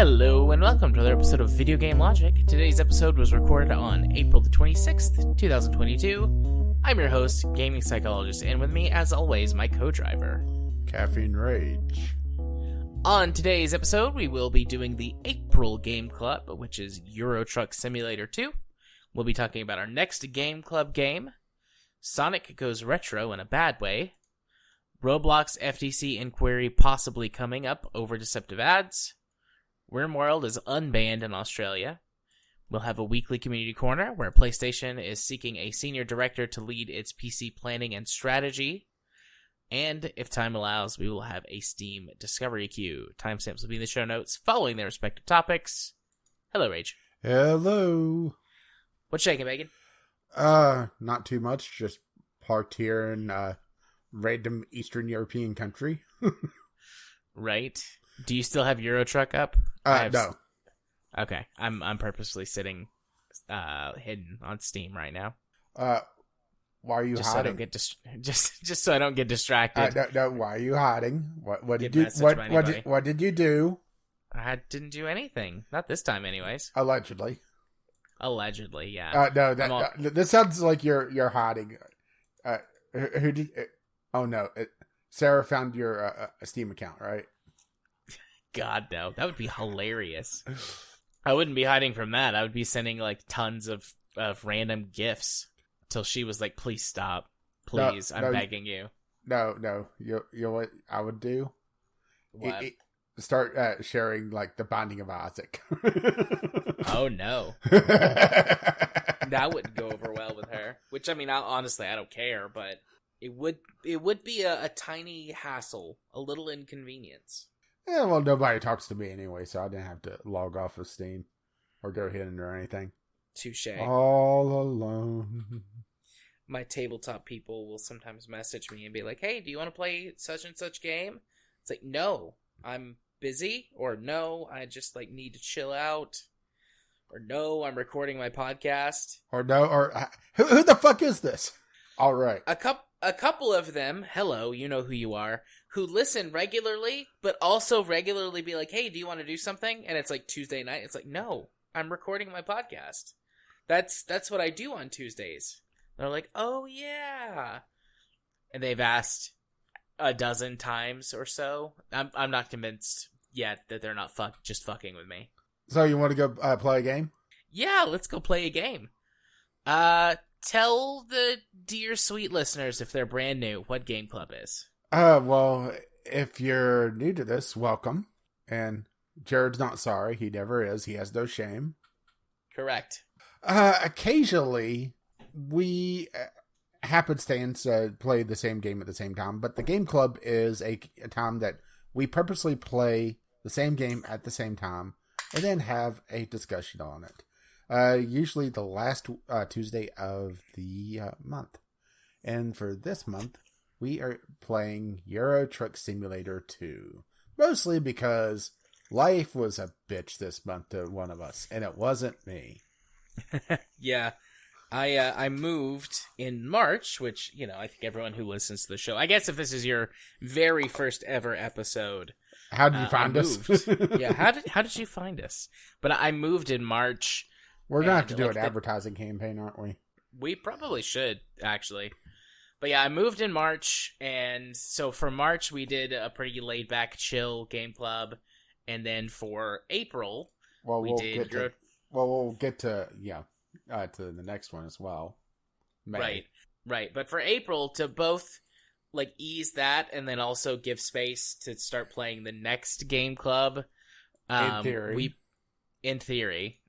Hello and welcome to another episode of Video Game Logic. Today's episode was recorded on April the 26th, 2022. I'm your host, gaming psychologist, and with me, as always, my co-driver, Caffeine Rage. On today's episode, we will be doing the April Game Club, which is Eurotruck Simulator 2. We'll be talking about our next Game Club game, Sonic Goes Retro in a Bad Way, Roblox FTC Inquiry possibly coming up over deceptive ads, Rimworld is unbanned in Australia. We'll have a weekly community corner where PlayStation is seeking a senior director to lead its PC planning and strategy. And if time allows, we will have a Steam discovery queue. Timestamps will be in the show notes following their respective topics. Hello, Rage. Hello. What's shaking, Bacon? Not too much. Just parked here in a random Eastern European country. Right. Do you still have Eurotruck up? No. Okay. I'm purposely sitting hidden on Steam right now. Why are you just hiding? So I don't get just so I don't get distracted. No, why are you hiding? What did you what did you do? I didn't do anything. Not this time, anyways. Allegedly. Allegedly, yeah. This sounds like you're hiding. Who did? Oh no, Sarah found your Steam account, right? God, no. That would be hilarious. I wouldn't be hiding from that. I would be sending, like, tons of random gifts till she was like, please stop. Please, I'm begging you. No. You know what I would do? What? Start sharing, like, the Binding of Isaac. Oh, no. That wouldn't go over well with her. Which, I mean, honestly, I don't care, but it would be a tiny hassle. A little inconvenience. Yeah, well, nobody talks to me anyway, so I didn't have to log off of Steam or go hidden or anything. Touche. All alone. My tabletop people will sometimes message me and be like, hey, do you want to play such and such game? It's like, no, I'm busy, or no, I just like need to chill out, or no, I'm recording my podcast, or no, or who the fuck is this? All right. A couple of them, hello, you know who you are, who listen regularly, but also regularly be like, hey, do you want to do something? And it's like Tuesday night. It's like, no, I'm recording my podcast. That's what I do on Tuesdays. They're like, oh, yeah. And they've asked a dozen times or so. I'm not convinced yet that they're not just fucking with me. So you want to go play a game? Yeah, let's go play a game. Tell the dear sweet listeners, if they're brand new, what Game Club is. Well, if you're new to this, welcome. And Jared's not sorry. He never is. He has no shame. Correct. Occasionally, we happenstance play the same game at the same time, but the Game Club is a time that we purposely play the same game at the same time and then have a discussion on it. Usually the last Tuesday of the month. And for this month, we are playing Eurotruck Simulator 2. Mostly because life was a bitch this month to one of us, and it wasn't me. Yeah. I moved in March, which, you know, I think everyone who listens to the show, I guess if this is your very first ever episode. How did you find us? Yeah, how did you find us? But I moved in March. We're going to have to do an advertising campaign, aren't we? We probably should, actually. But yeah, I moved in March, and so for March, we did a pretty laid-back, chill game club. And then for April, we'll get to the next one as well. May. Right. But for April, to both like ease that and then also give space to start playing the next game club. In theory,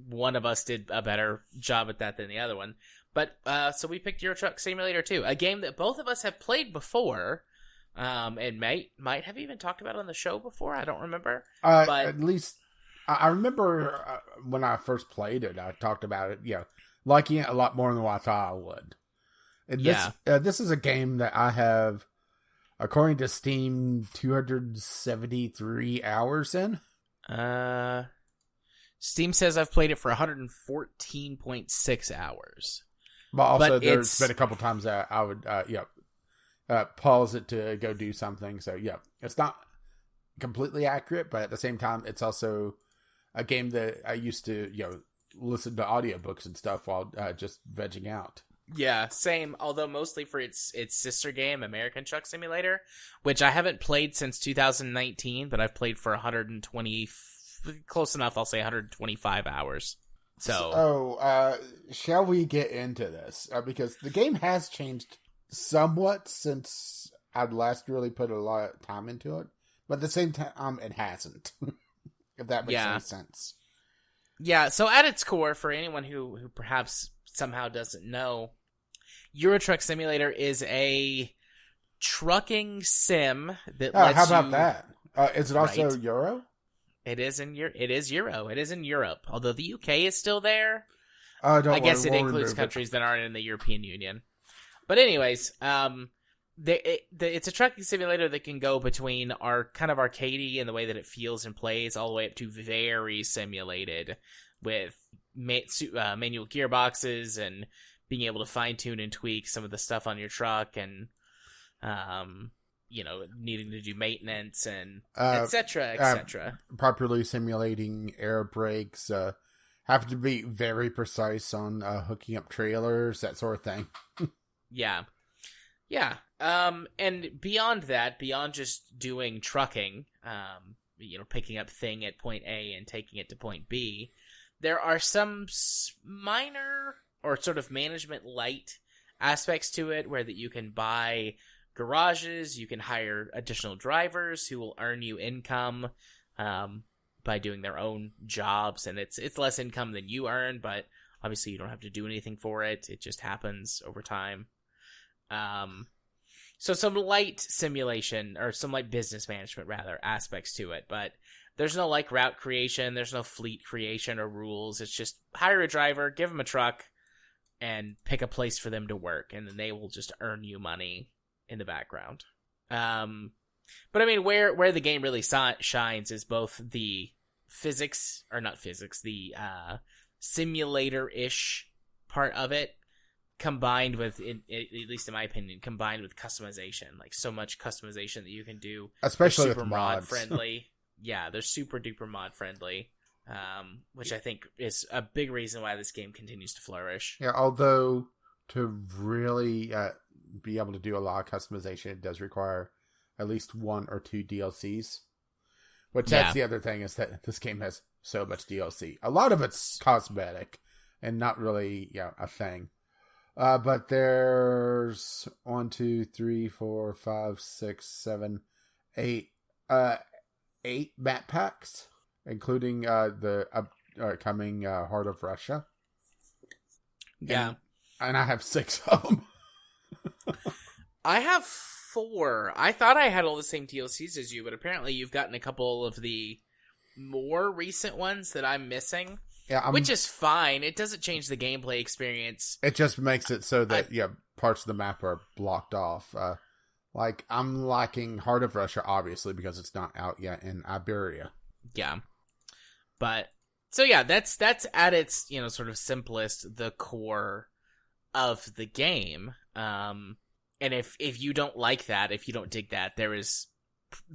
one of us did a better job at that than the other one. But so we picked Eurotruck Simulator 2, a game that both of us have played before, and might have even talked about on the show before. I don't remember. But at least I remember when I first played it, I talked about it, liking it a lot more than what I thought I would. And this is a game that I have, according to Steam, 273 hours in. Steam says I've played it for 114.6 hours. But also, there's been a couple times that I would, pause it to go do something. So, it's not completely accurate, but at the same time, it's also a game that I used to, listen to audiobooks and stuff while just vegging out. Yeah, same. Although mostly for its sister game, American Truck Simulator, which I haven't played since 2019, but I've played for 120, close enough. I'll say 125 hours. So, shall we get into this? Because the game has changed somewhat since I'd last really put a lot of time into it, but at the same time, it hasn't. If that makes any sense. Yeah. So, at its core, for anyone who perhaps somehow doesn't know, Eurotruck Simulator is a trucking sim that lets how about that? Is it also right? Euro? It is Euro. It is in Europe. Although the UK is still there. I guess it includes countries that aren't in the European Union. But anyways, it's a trucking simulator that can go between our kind of arcadey in the way that it feels and plays, all the way up to very simulated with manual gearboxes and being able to fine tune and tweak some of the stuff on your truck and needing to do maintenance and etc. etc. Properly simulating air brakes, have to be very precise on hooking up trailers, that sort of thing. Yeah. And beyond that, beyond just doing trucking, picking up thing at point A and taking it to point B, there are some minor or sort of management light aspects to it where that you can buy garages, you can hire additional drivers who will earn you income by doing their own jobs, and it's less income than you earn, but obviously you don't have to do anything for it. It just happens over time. So some light simulation, or some light business management rather, aspects to it, but there's no like route creation, there's no fleet creation or rules. It's just hire a driver, give them a truck, and pick a place for them to work, and then they will just earn you money in the background. But I mean, where the game really shines is both the the simulator-ish part of it, combined with, at least in my opinion, combined with customization. Like, so much customization that you can do. Especially super with mods. mod friendly. Yeah, they're super duper mod friendly. Which I think is a big reason why this game continues to flourish. Yeah, although to really be able to do a lot of customization, it does require at least 1 or 2 DLCs. Which that's the other thing, is that this game has so much DLC. A lot of it's cosmetic and not really a thing. But there's 1, 2, 3, 4, 5, 6, 7, 8 map packs, including the upcoming Heart of Russia. Yeah. And I have 6 of them. I have 4. I thought I had all the same DLCs as you, but apparently you've gotten a couple of the more recent ones that I'm missing. Yeah, which is fine. It doesn't change the gameplay experience. It just makes it so that parts of the map are blocked off. Like, I'm lacking Heart of Russia, obviously, because it's not out yet in Iberia. Yeah. But, so yeah, that's at its, sort of simplest, the core of the game. And if you don't like that, if you don't dig that, there is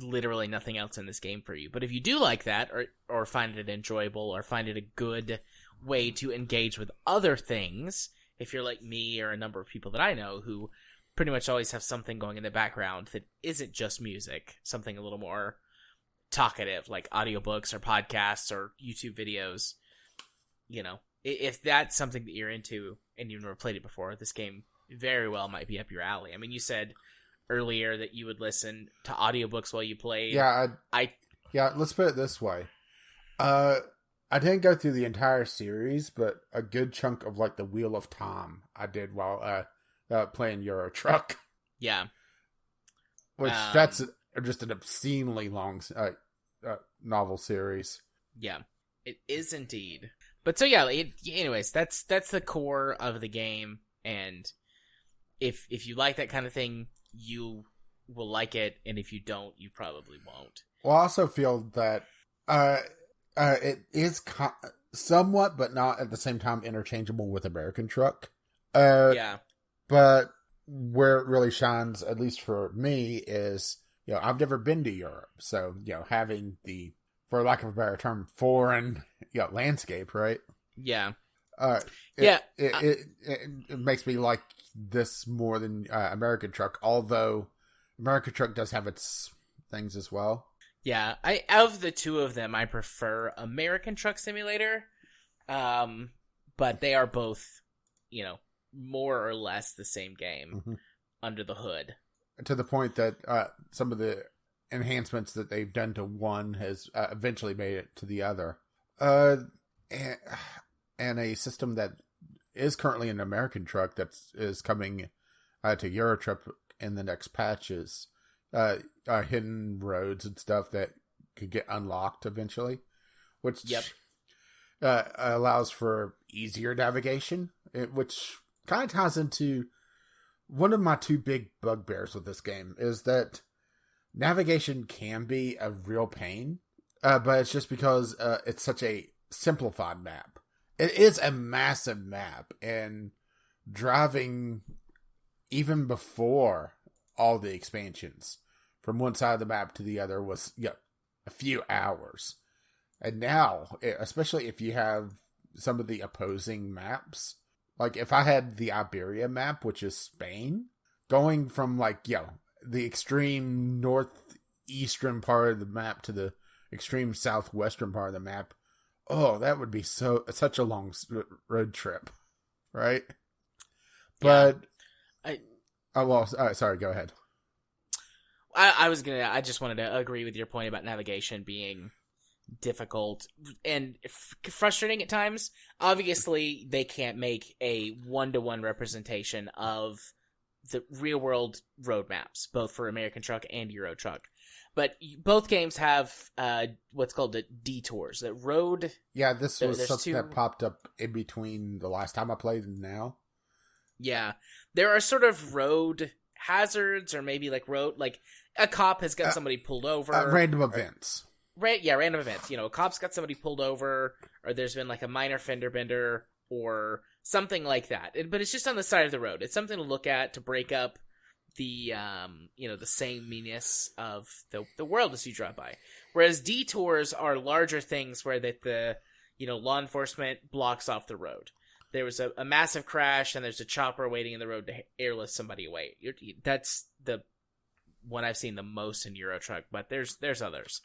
literally nothing else in this game for you. But if you do like that, or find it enjoyable, or find it a good way to engage with other things, if you're like me or a number of people that I know who pretty much always have something going in the background that isn't just music, something a little more talkative, like audiobooks or podcasts or YouTube videos, if that's something that you're into and you've never played it before, this game very well might be up your alley. I mean, you said earlier that you would listen to audiobooks while you played. Yeah, let's put it this way. I didn't go through the entire series, but a good chunk of like the Wheel of Time I did while playing Eurotruck. Yeah. Which that's just an obscenely long novel series. Yeah, it is indeed. But so yeah, anyways, that's the core of the game, and if you like that kind of thing, you will like it, and if you don't, you probably won't. Well, I also feel that it is somewhat, but not at the same time, interchangeable with American Truck. Yeah. But where it really shines, at least for me, is, I've never been to Europe. So, having the for lack of a better term, foreign landscape, right? Yeah. It makes me like this more than American Truck, although American Truck does have its things as well. Yeah, of the two of them, I prefer American Truck Simulator, but they are both, more or less the same game under the hood. To the point that some of the enhancements that they've done to one has eventually made it to the other. And a system that is currently an American Truck that is coming to Eurotruck in the next patches. Hidden roads and stuff that could get unlocked eventually, which allows for easier navigation, which kind of ties into one of my two big bugbears with this game is that navigation can be a real pain, but it's just because it's such a simplified map. It is a massive map, and driving even before all the expansions from one side of the map to the other was a few hours. And now, especially if you have some of the opposing maps, like if I had the Iberia map, which is Spain, going from the extreme northeastern part of the map to the extreme southwestern part of the map, that would be such a long road trip, right? But sorry, go ahead. I just wanted to agree with your point about navigation being difficult and frustrating at times. Obviously, they can't make a one-to-one representation of the real-world road maps, both for American Truck and Eurotruck. But both games have what's called the detours. The road... Yeah, this was something that popped up in between the last time I played and now. Yeah. There are sort of road hazards, or maybe a cop has got somebody pulled over. Random events. Random events. A cop's got somebody pulled over, or there's been a minor fender bender, or something like that. But it's just on the side of the road. It's something to look at to break up the the sameness of the world as you drive by. Whereas detours are larger things where the law enforcement blocks off the road. There was a massive crash, and there's a chopper waiting in the road to airlift somebody away. That's the one I've seen the most in Eurotruck, but there's others.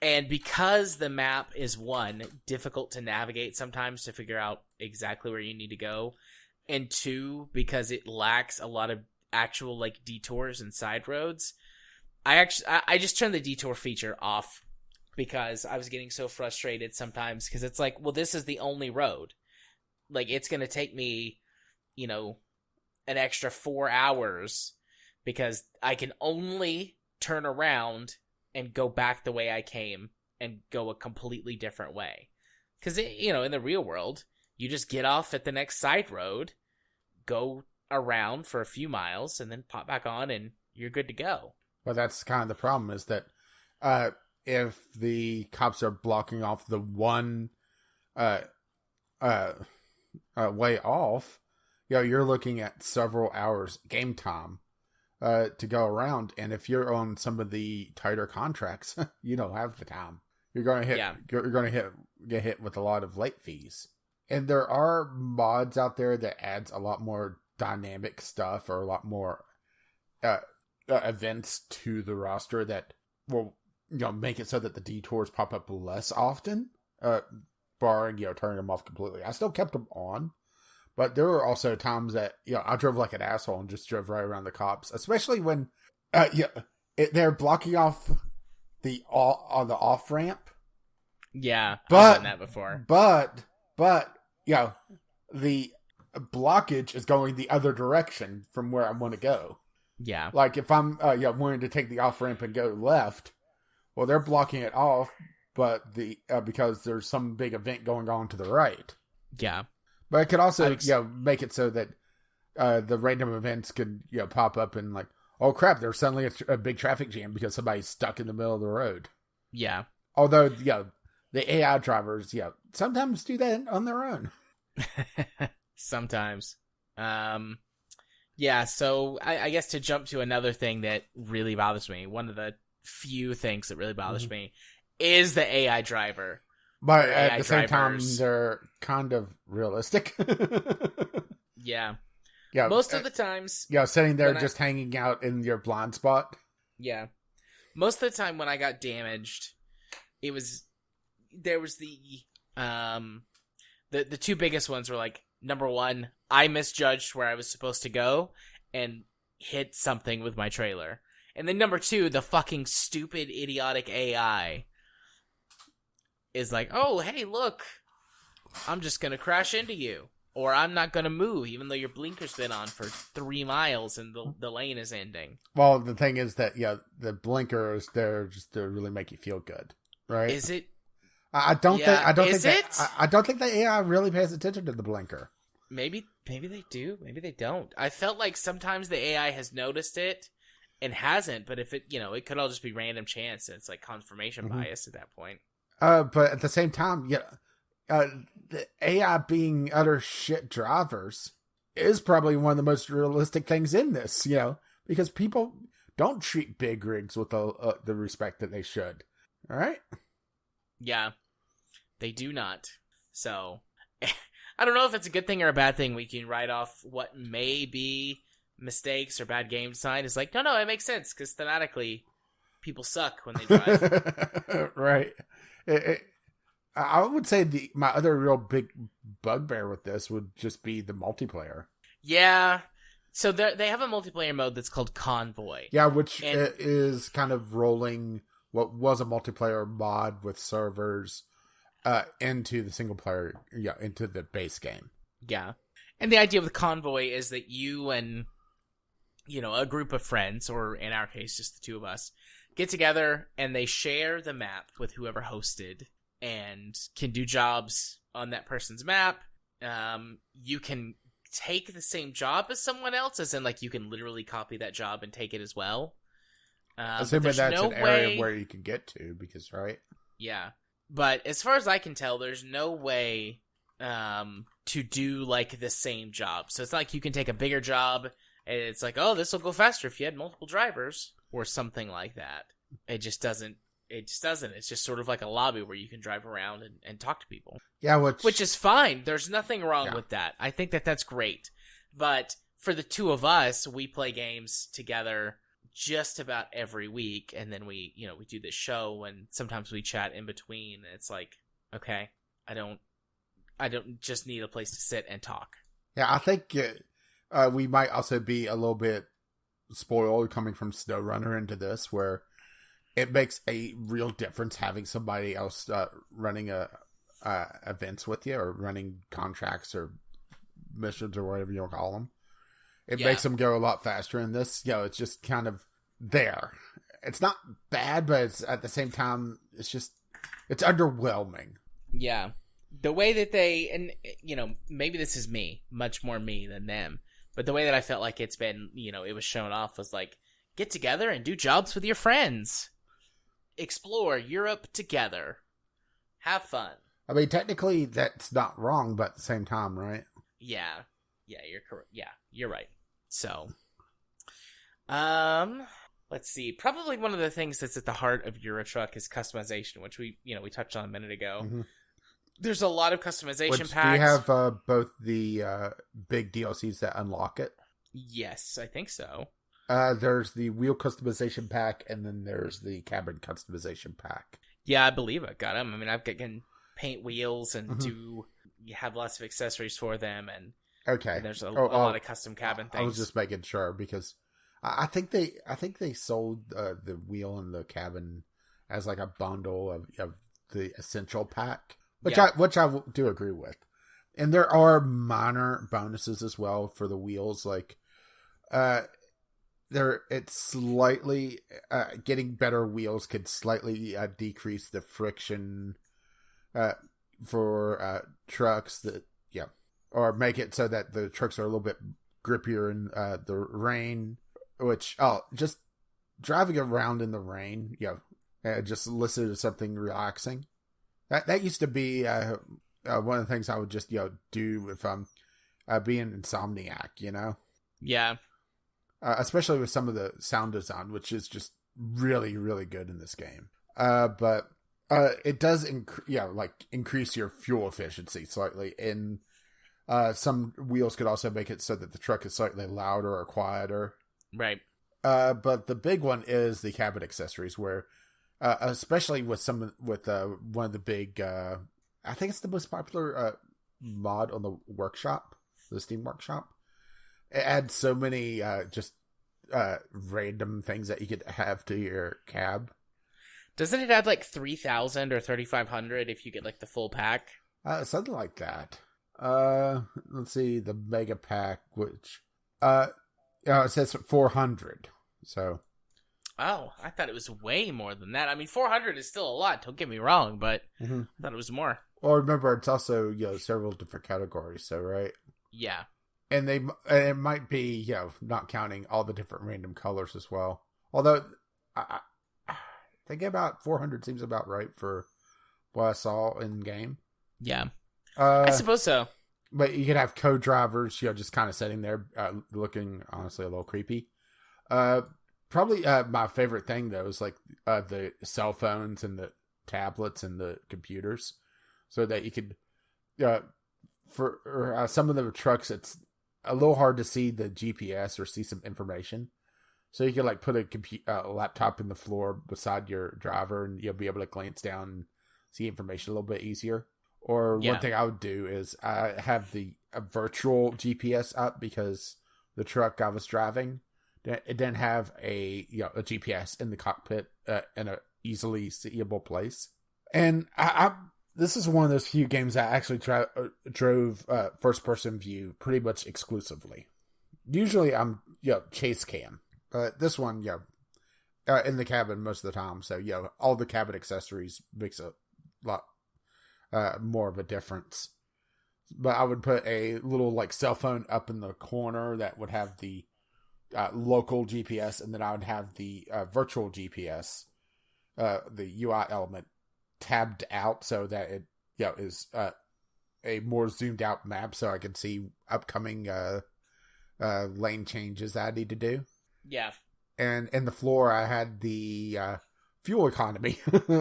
And because the map is, one, difficult to navigate sometimes to figure out exactly where you need to go, and two, because it lacks a lot of actual detours and side roads, I just turned the detour feature off because I was getting so frustrated sometimes, because it's this is the only road. It's going to take me, an extra 4 hours because I can only turn around and go back the way I came and go a completely different way. Because, in the real world, you just get off at the next side road, go around for a few miles, and then pop back on, and you're good to go. Well, that's kind of the problem, is that if the cops are blocking off the one way off, you're looking at several hours game time to go around, and if you're on some of the tighter contracts, you don't have the time. You're going to get hit with a lot of late fees. And there are mods out there that adds a lot more dynamic stuff, or a lot more events to the roster that will make it so that the detours pop up less often, barring turning them off completely. I still kept them on, but there were also times that I drove like an asshole and just drove right around the cops, especially when they're blocking off the off ramp. Yeah, but I've done that before. But the blockage is going the other direction from where I want to go. Yeah, if I'm wanting to take the off ramp and go left, well, they're blocking it off, but because there's some big event going on to the right. Yeah. But it could also make it so that the random events could pop up and oh crap, there's suddenly a big traffic jam because somebody's stuck in the middle of the road. Yeah. Although the AI drivers sometimes do that on their own. Sometimes. Yeah, so I guess to jump to another thing that really bothers me, one of the few things that really bothers me, is the AI driver. But Or at AI the same time, drivers. they're kind of realistic. Yeah. Yeah, Most of the times. yeah, sitting there when just hanging out in your blind spot. Yeah. Most of the time when I got damaged, there was the two biggest ones were like, number one, I misjudged where I was supposed to go and hit something with my trailer. And then number two, the fucking stupid, idiotic AI is like, oh, hey, look, I'm just going to crash into you. Or I'm not going to move, even though your blinker's been on for 3 miles and the lane is ending. Well, the thing is that, the blinker is there just to really make you feel good, right? Is it? I don't think the AI really pays attention to the blinker. Maybe they do. Maybe they don't. I felt like sometimes the AI has noticed it and hasn't, but if it, it could all just be random chance and it's like confirmation bias at that point. But at the same time, the AI being utter shit drivers is probably one of the most realistic things in this, because people don't treat big rigs with the respect that they should. All right? Yeah, they do not. So, I don't know if it's a good thing or a bad thing. We can write off what may be mistakes or bad game design. It's like, no, it makes sense because thematically, people suck when they drive. Right. I would say my other real big bugbear with this would just be the multiplayer. Yeah. So they have a multiplayer mode that's called Convoy. Yeah, which is kind of rolling what was a multiplayer mod with servers into the single player, into the base game. Yeah. And the idea with Convoy is that you and, a group of friends, or in our case, just the two of us, get together and they share the map with whoever hosted and can do jobs on that person's map. You can take the same job as someone else, as in, like, you can literally copy that job and take it as well. Assuming that's an area where you can get to, because, right? Yeah. But as far as I can tell, there's no way to do, like, the same job. So it's not like you can take a bigger job, and it's like, oh, this will go faster if you had multiple drivers, or something like that. It just doesn't. It's just sort of like a lobby where you can drive around and talk to people. Yeah, which is fine. There's nothing wrong with that. I think that's great. But for the two of us, we play games together just about every week, and then we do this show, and sometimes we chat in between. It's like, okay, I don't just need a place to sit and talk. Yeah, I think we might also be a little bit spoiled coming from SnowRunner into this, where it makes a real difference having somebody else running events with you, or running contracts or missions or whatever you want to call them. It makes them go a lot faster in this. It's just kind of there. It's not bad, but it's at the same time, it's underwhelming. Yeah. The way that they, and, maybe this is me, much more me than them, but the way that I felt like it's been, it was shown off was like, get together and do jobs with your friends. Explore Europe together. Have fun. I mean, technically, that's not wrong, but at the same time, right? Yeah, you're correct. Yeah, you're right. So, let's see. Probably one of the things that's at the heart of Eurotruck is customization, which we touched on a minute ago. Mm-hmm. There's a lot of customization packs. Do you have both the big DLCs that unlock it? Yes, I think so. There's the wheel customization pack, and then there's the cabin customization pack. Yeah, I believe I got them. I mean, I can paint wheels and you have lots of accessories for them, and okay, and there's a lot of custom cabin things. I was just making sure, because I think they sold the wheel and the cabin as like a bundle of the essential pack, which I do agree with. And there are minor bonuses as well for the wheels, like it's slightly getting better wheels could slightly decrease the friction for trucks or make it so that the trucks are a little bit grippier in the rain, which just driving around in the rain, just listen to something relaxing. That used to be one of the things I would just do if I'm being insomniac, Yeah. Especially with some of the sound design, which is just really, really good in this game. But It does increase your fuel efficiency slightly, and some wheels could also make it so that the truck is slightly louder or quieter. Right. But the big one is the cabin accessories, where especially with one of the big, I think it's the most popular mod on the workshop, the Steam Workshop. It adds so many random things that you could have to your cab. Doesn't it add like 3,000 or 3,500 if you get like the full pack? Something like that. Let's see, the mega pack, which it says 400. So, oh, I thought it was way more than that. I mean, 400 is still a lot. Don't get me wrong, but I thought it was more. Well, remember, it's also several different categories. So, right? Yeah, and it might be not counting all the different random colors as well. Although I think about 400 seems about right for what I saw in game. Yeah, I suppose so. But you could have co-drivers, just kind of sitting there, looking honestly a little creepy. Probably my favorite thing though is like the cell phones and the tablets and the computers, so that you could for some of the trucks it's a little hard to see the GPS or see some information. So you could like put a laptop in the floor beside your driver, and you'll be able to glance down and see information a little bit easier. Or one thing I would do is I have the virtual GPS up, because the truck I was driving, it didn't have a GPS in the cockpit in a easily seeable place. And this is one of those few games I actually drove first person view pretty much exclusively. Usually I'm chase cam, but this one in the cabin most of the time. So all the cabin accessories makes a lot more of a difference. But I would put a little like cell phone up in the corner that would have the local GPS, and then I would have the virtual GPS, the UI element tabbed out so that it is a more zoomed out map, so I can see upcoming lane changes that I need to do. Yeah. And in the floor I had the fuel economy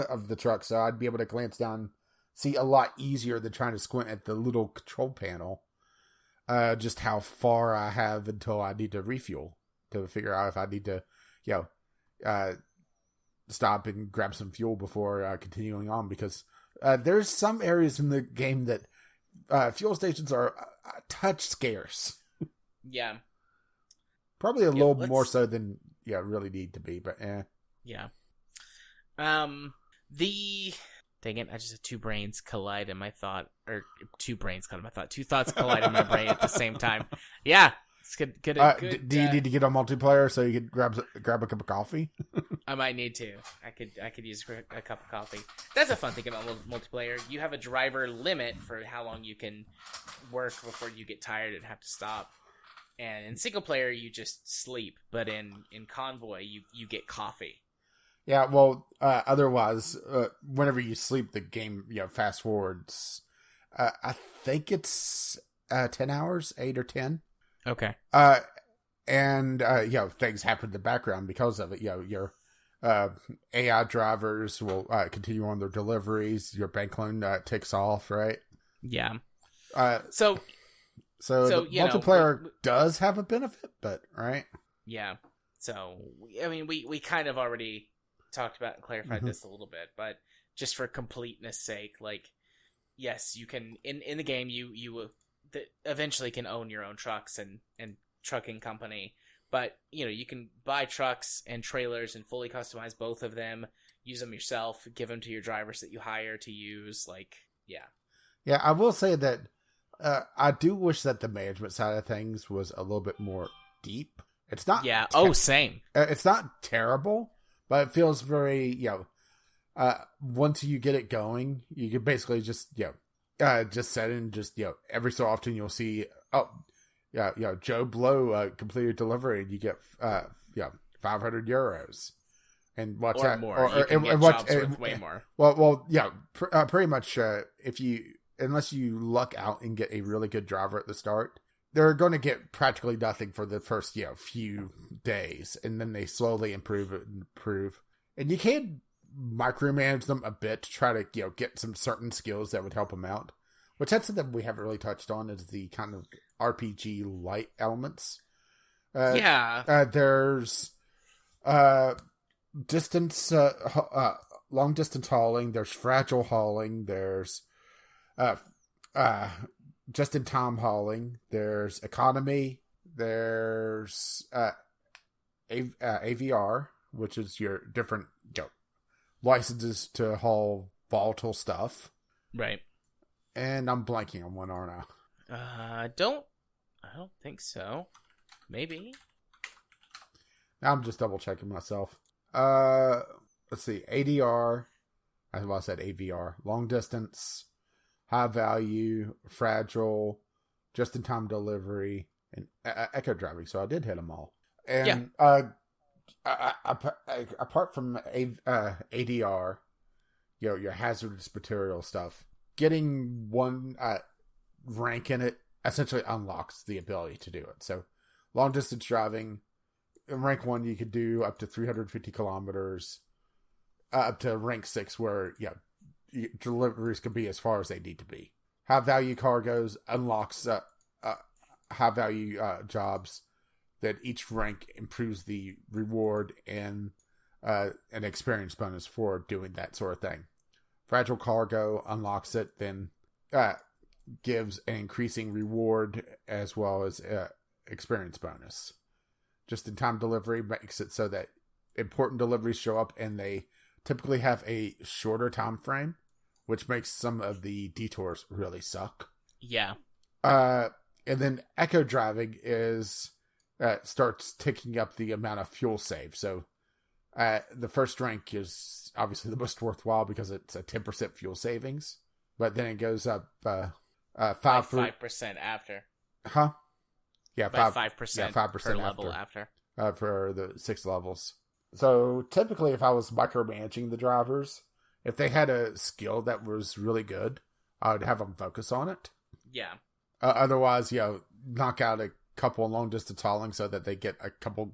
of the truck, so I'd be able to glance down, see a lot easier than trying to squint at the little control panel, just how far I have until I need to refuel, to figure out if I need to, stop and grab some fuel before continuing on, because there's some areas in the game that fuel stations are a touch scarce. Yeah. Probably a little more so than really need to be, but Yeah. Dang it, I just had two brains collide in my thought, or two thoughts collide in my brain at the same time. Yeah, it's good. Do you need to get on multiplayer so you could grab a cup of coffee? I might need to. I could use a cup of coffee. That's a fun thing about multiplayer. You have a driver limit for how long you can work before you get tired and have to stop. And in single player, you just sleep. But in Convoy, you get coffee. Yeah, well, otherwise, whenever you sleep, the game, fast forwards. I think it's 10 hours, 8 or 10. Okay. And things happen in the background because of it. Your AI drivers will continue on their deliveries. Your bank loan ticks off, right? Yeah. So the multiplayer does have a benefit, but right? Yeah. So I mean, we kind of already talked about and clarified this a little bit, but just for completeness sake, like, yes, you can in the game you eventually can own your own trucks and trucking company, but you can buy trucks and trailers and fully customize both of them, use them yourself, give them to your drivers that you hire to use. Like, yeah, I will say that I do wish that the management side of things was a little bit more deep. It's not same. It's not terrible, but it feels very, once you get it going, you can basically just set in, just, every so often you'll see, Joe Blow completed delivery, and you get, 500 euros. And watch or that. More. You can get jobs worth way more. Well, pretty much, unless you luck out and get a really good driver at the start, they're going to get practically nothing for the first, few days, and then they slowly improve. And you can micromanage them a bit to try to get some certain skills that would help them out. Which that's something we haven't really touched on, is the kind of RPG light elements. There's distance, long distance hauling. There's fragile hauling. There's just in time hauling. There's economy. There's AVR, which is your different licenses to haul volatile stuff. Right. And I'm blanking on one, aren't I? I don't think so. Maybe. I'm just double checking myself. Let's see. ADR. I said AVR. Long distance, high value, fragile, just in time delivery, and echo driving. So I did hit them all. And apart from ADR, your hazardous material stuff, getting one rank in it essentially unlocks the ability to do it. So long distance driving, in rank 1 you could do up to 350 kilometers, up to rank 6 where deliveries can be as far as they need to be. High value cargoes unlocks high value jobs that each rank improves the reward and an experience bonus for doing that sort of thing. Fragile cargo unlocks it, then gives an increasing reward as well as experience bonus. Just in time delivery makes it so that important deliveries show up and they typically have a shorter time frame, which makes some of the detours really suck. Yeah. And then echo driving starts ticking up the amount of fuel saved. So the first rank is obviously the most worthwhile because it's a 10% fuel savings, but then it goes up 5% after. Huh? Yeah, 5%. Yeah, 5% per level after. For the 6 levels. So typically, if I was micromanaging the drivers, if they had a skill that was really good, I would have them focus on it. Yeah. Otherwise, knock out a couple long distance hauling so that they get a couple,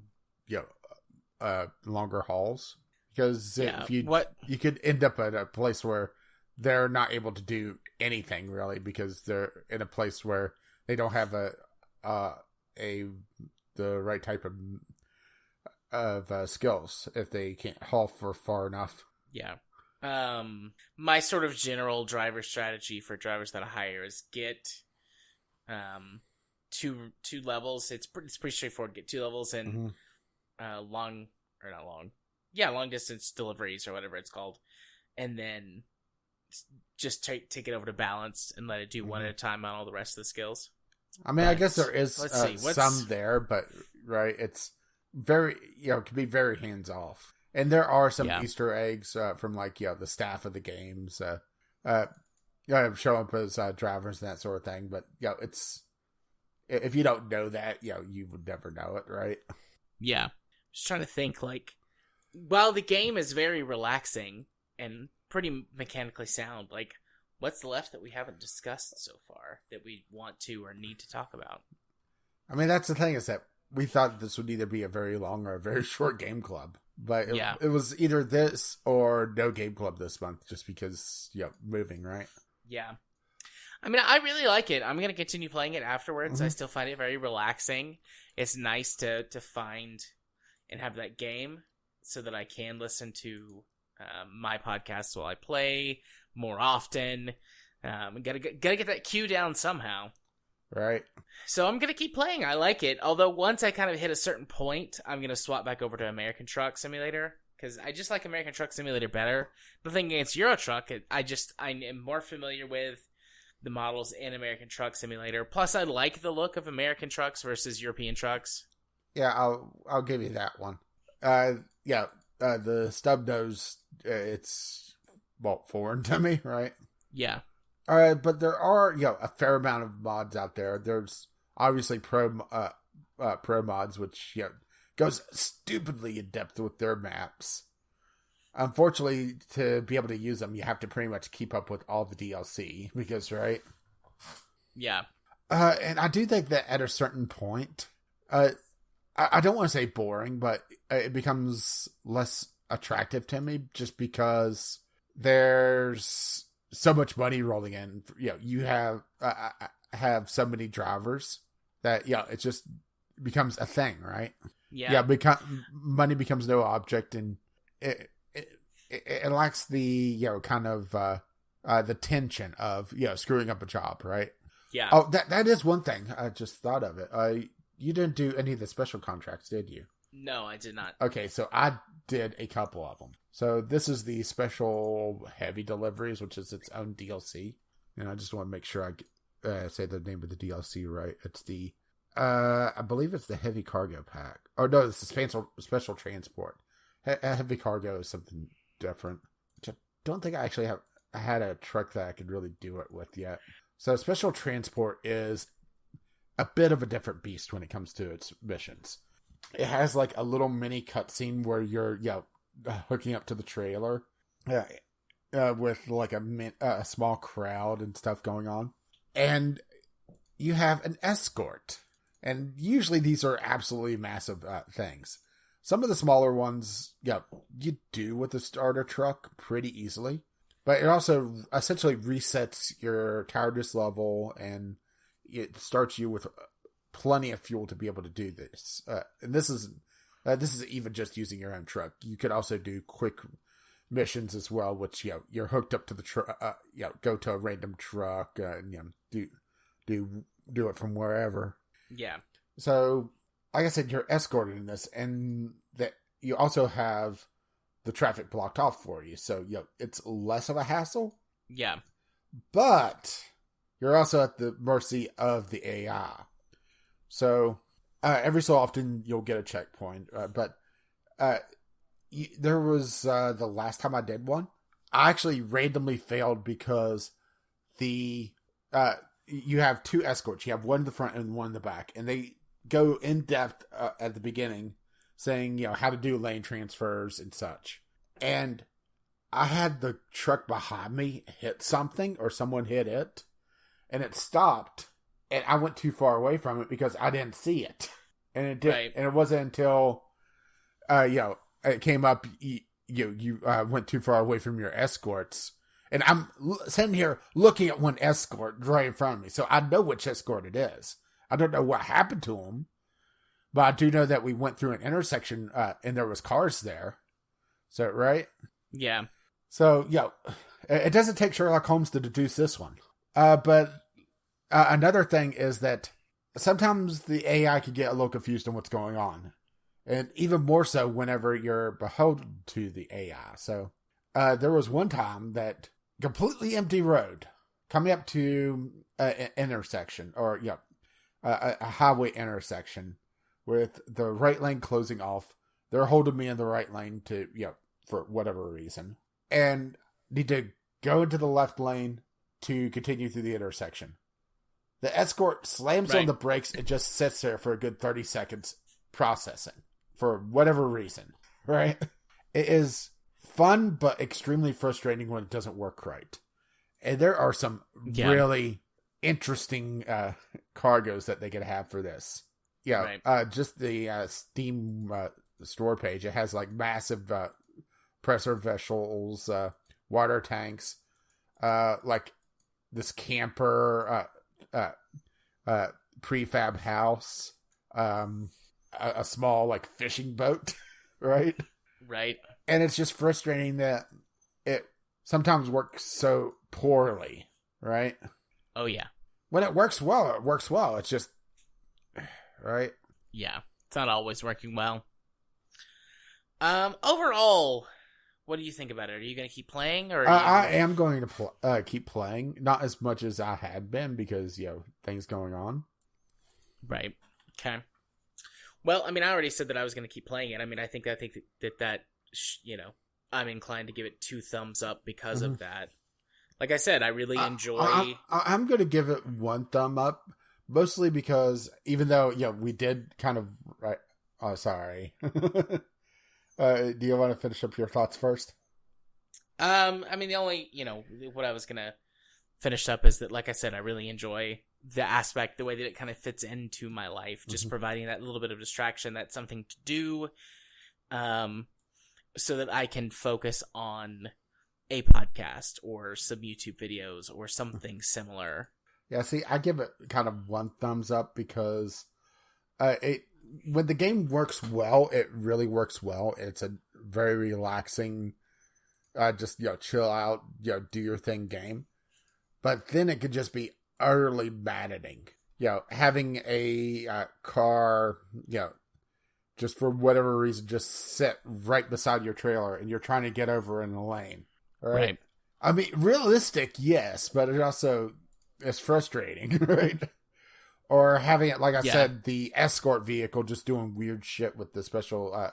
longer hauls. Because if you could end up at a place where they're not able to do anything really because they're in a place where they don't have the right type of skills if they can't haul for far enough. Yeah. My sort of general driver strategy for drivers that I hire is get two levels. It's pretty straightforward. Get 2 levels and long distance deliveries or whatever it's called, and then just take it over to balance and let it do one at a time on all the rest of the skills. I mean, I guess there is some there, but right, it's very it can be very hands off, and there are some Easter eggs from the staff of the games, show up as drivers and that sort of thing. But it's if you don't know that, you would never know it, right? Yeah, just trying to think. While the game is very relaxing and pretty mechanically sound, what's left that we haven't discussed so far that we want to or need to talk about? I mean, that's the thing, is that we thought this would either be a very long or a very short game club. But it was either this or no game club this month, just because, moving, right? Yeah. I mean, I really like it. I'm going to continue playing it afterwards. Mm-hmm. I still find it very relaxing. It's nice to find and have that game so that I can listen to my podcasts while I play more often. Gotta get that queue down somehow. Right. So I'm gonna keep playing. I like it. Although once I kind of hit a certain point, I'm gonna swap back over to American Truck Simulator because I just like American Truck Simulator better. Nothing against Eurotruck. I am more familiar with the models in American Truck Simulator. Plus, I like the look of American trucks versus European trucks. Yeah, I'll give you that one. The stub nose, it's foreign to me, right? Yeah. But there are a fair amount of mods out there. There's obviously pro mods, which goes stupidly in depth with their maps. Unfortunately, to be able to use them, you have to pretty much keep up with all the DLC because, right? Yeah. And I do think that at a certain point, I don't want to say boring, but it becomes less attractive to me just because there's so much money rolling in. You have so many drivers that it just becomes a thing, right? Yeah. Money becomes no object, and it lacks the kind of the tension of screwing up a job, right? Yeah. Oh, that is one thing I just thought of it. You didn't do any of the special contracts, did you? No, I did not. Okay, so I did a couple of them. So this is the special heavy deliveries, which is its own DLC. And I just want to make sure I say the name of the DLC right. It's the, I believe it's the heavy cargo pack. Oh no, it's the special transport. Heavy cargo is something different. Which I don't think I actually had a truck that I could really do it with yet. So special transport is a bit of a different beast when it comes to its missions. It has like a little mini cutscene where you're hooking up to the trailer with like a small crowd and stuff going on, and you have an escort. And usually these are absolutely massive things. Some of the smaller ones, you do with the starter truck pretty easily, but it also essentially resets your tiredness level, and it starts you with plenty of fuel to be able to do this. And this is even just using your own truck. You could also do quick missions as well, which you're hooked up to the truck. Go to a random truck and do it from wherever. Yeah. So, like I said, you're escorted in this, and that you also have the traffic blocked off for you. So it's less of a hassle. Yeah. But you're also at the mercy of the AI. So, every so often you'll get a checkpoint, but there was the last time I did one, I actually randomly failed because you have two escorts. You have one in the front and one in the back, and they go in depth at the beginning, saying how to do lane transfers and such. And I had the truck behind me hit something, or someone hit it, and it stopped. And I went too far away from it because I didn't see it, and it did. Right. And it wasn't until, it came up. You went too far away from your escorts, and I'm sitting here looking at one escort right in front of me, so I know which escort it is. I don't know what happened to him, but I do know that we went through an intersection, and there was cars there. So right? Yeah. So it doesn't take Sherlock Holmes to deduce this one, but. Another thing is that sometimes the AI can get a little confused on what's going on. And even more so whenever you're beholden to the AI. So there was one time that completely empty road coming up to an intersection, or a highway intersection with the right lane closing off. They're holding me in the right lane to, for whatever reason. And need to go into the left lane to continue through the intersection. The escort slams on the brakes and just sits there for a good 30 seconds processing for whatever reason, right? It is fun, but extremely frustrating when it doesn't work right. And there are some really interesting cargoes that they could have for this. Just the Steam store page. It has like massive pressure vessels, water tanks, like this camper, prefab house, a small like fishing boat, right? Right. And it's just frustrating that it sometimes works so poorly, right? Oh yeah. When it works well, it works well. It's just right. Yeah, it's not always working well. Overall, what do you think about it? Are you going to keep playing, or I am going to keep playing, not as much as I had been because things going on. Right. Okay. Well, I mean, I already said that I was going to keep playing it. I mean, I think that I'm inclined to give it 2 thumbs up because of that. Like I said, I really enjoy. I'm going to give it 1 thumb up, mostly because even though we did kind of right. Oh, sorry. Do you want to finish up your thoughts first? I mean, the only, what I was going to finish up is that, like I said, I really enjoy the aspect, the way that it kind of fits into my life, just providing that little bit of distraction, that's something to do. so that I can focus on a podcast or some YouTube videos or something similar. Yeah, see, I give it kind of one thumbs up because when the game works well, it really works well. It's a very relaxing, just, chill out, do your thing game. But then it could just be utterly maddening. Having a car, just for whatever reason, just sit right beside your trailer and you're trying to get over in the lane. Right? I mean, realistic, yes, but it also is frustrating, right? Or having it, like I said, the escort vehicle just doing weird shit with the special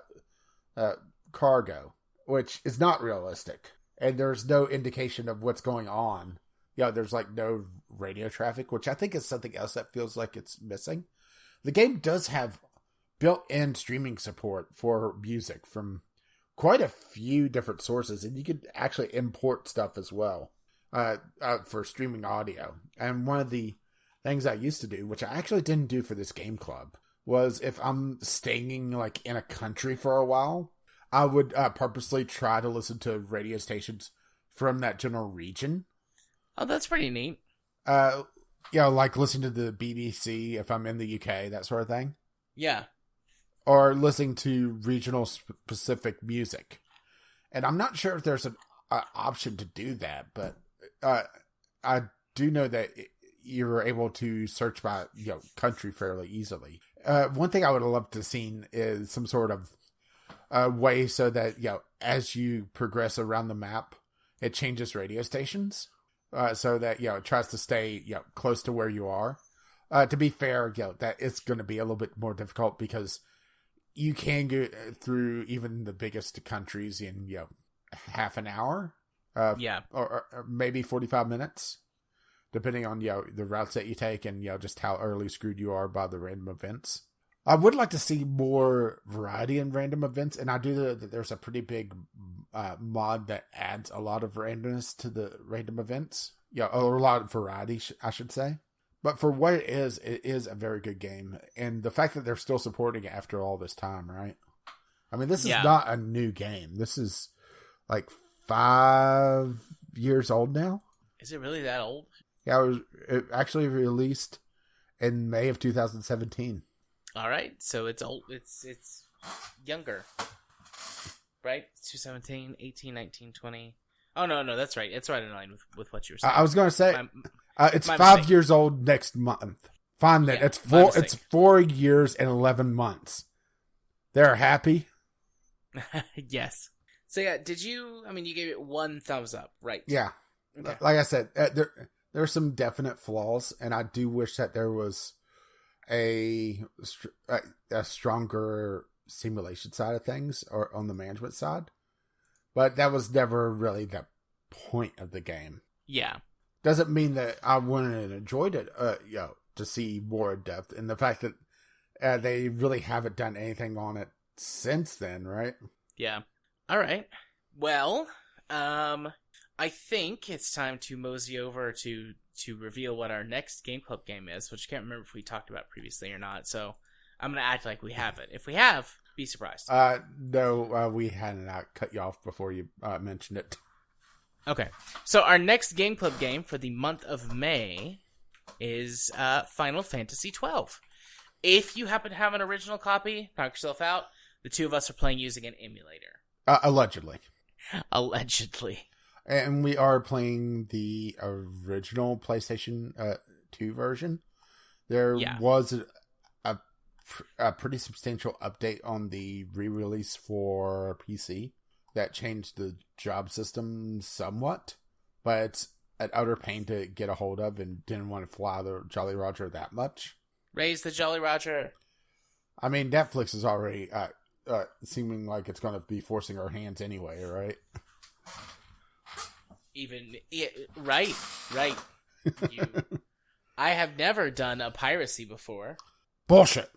cargo, which is not realistic. And there's no indication of what's going on. There's like no radio traffic, which I think is something else that feels like it's missing. The game does have built-in streaming support for music from quite a few different sources, and you could actually import stuff as well for streaming audio. And one of the things I used to do, which I actually didn't do for this game club, was if I'm staying like in a country for a while, I would purposely try to listen to radio stations from that general region. Oh, that's pretty neat. Like listening to the BBC if I'm in the UK, that sort of thing. Yeah. Or listening to regional specific music. And I'm not sure if there's an option to do that, but I do know that you're able to search by country fairly easily. One thing I would love to see is some sort of way so that as you progress around the map, it changes radio stations so that it tries to stay close to where you are. To be fair, that it's going to be a little bit more difficult because you can go through even the biggest countries in half an hour, or maybe 45 minutes, depending on the routes that you take and just how early screwed you are by the random events. I would like to see more variety in random events, and I do know that there's a pretty big mod that adds a lot of randomness to the random events. Or a lot of variety, I should say. But for what it is a very good game. And the fact that they're still supporting it after all this time, right? I mean, this is not a new game. This is like 5 years old now. Is it really that old? Yeah, it actually released in May of 2017. All right, so it's old. It's younger, right? 2017, 18, 19, 20. Oh, no, that's right. It's right in line with what you were saying. I was going to say, it's 5 years old next month. Find that. It's 4 years and 11 months. They're happy? Yes. So, you gave it one thumbs up, right? Yeah. Okay. Like I said, there are some definite flaws, and I do wish that there was a stronger simulation side of things, or on the management side. But that was never really the point of the game. Yeah. Doesn't mean that I wouldn't have enjoyed it, to see more in depth. And the fact that they really haven't done anything on it since then, right? Yeah. All right. Well, I think it's time to mosey over to reveal what our next Game Club game is, which I can't remember if we talked about previously or not. So I'm going to act like we have it. If we have, be surprised. No, we hadn't cut you off before you mentioned it. Okay. So our next Game Club game for the month of May is Final Fantasy XII. If you happen to have an original copy, knock yourself out. The two of us are playing using an emulator. Allegedly. Allegedly. And we are playing the original PlayStation 2 version. There was a pretty substantial update on the re-release for PC that changed the job system somewhat, but it's an utter pain to get a hold of and didn't want to fly the Jolly Roger that much. Raise the Jolly Roger. I mean, Netflix is already seeming like it's going to be forcing our hands anyway, right? Right. I have never done a piracy before. Bullshit.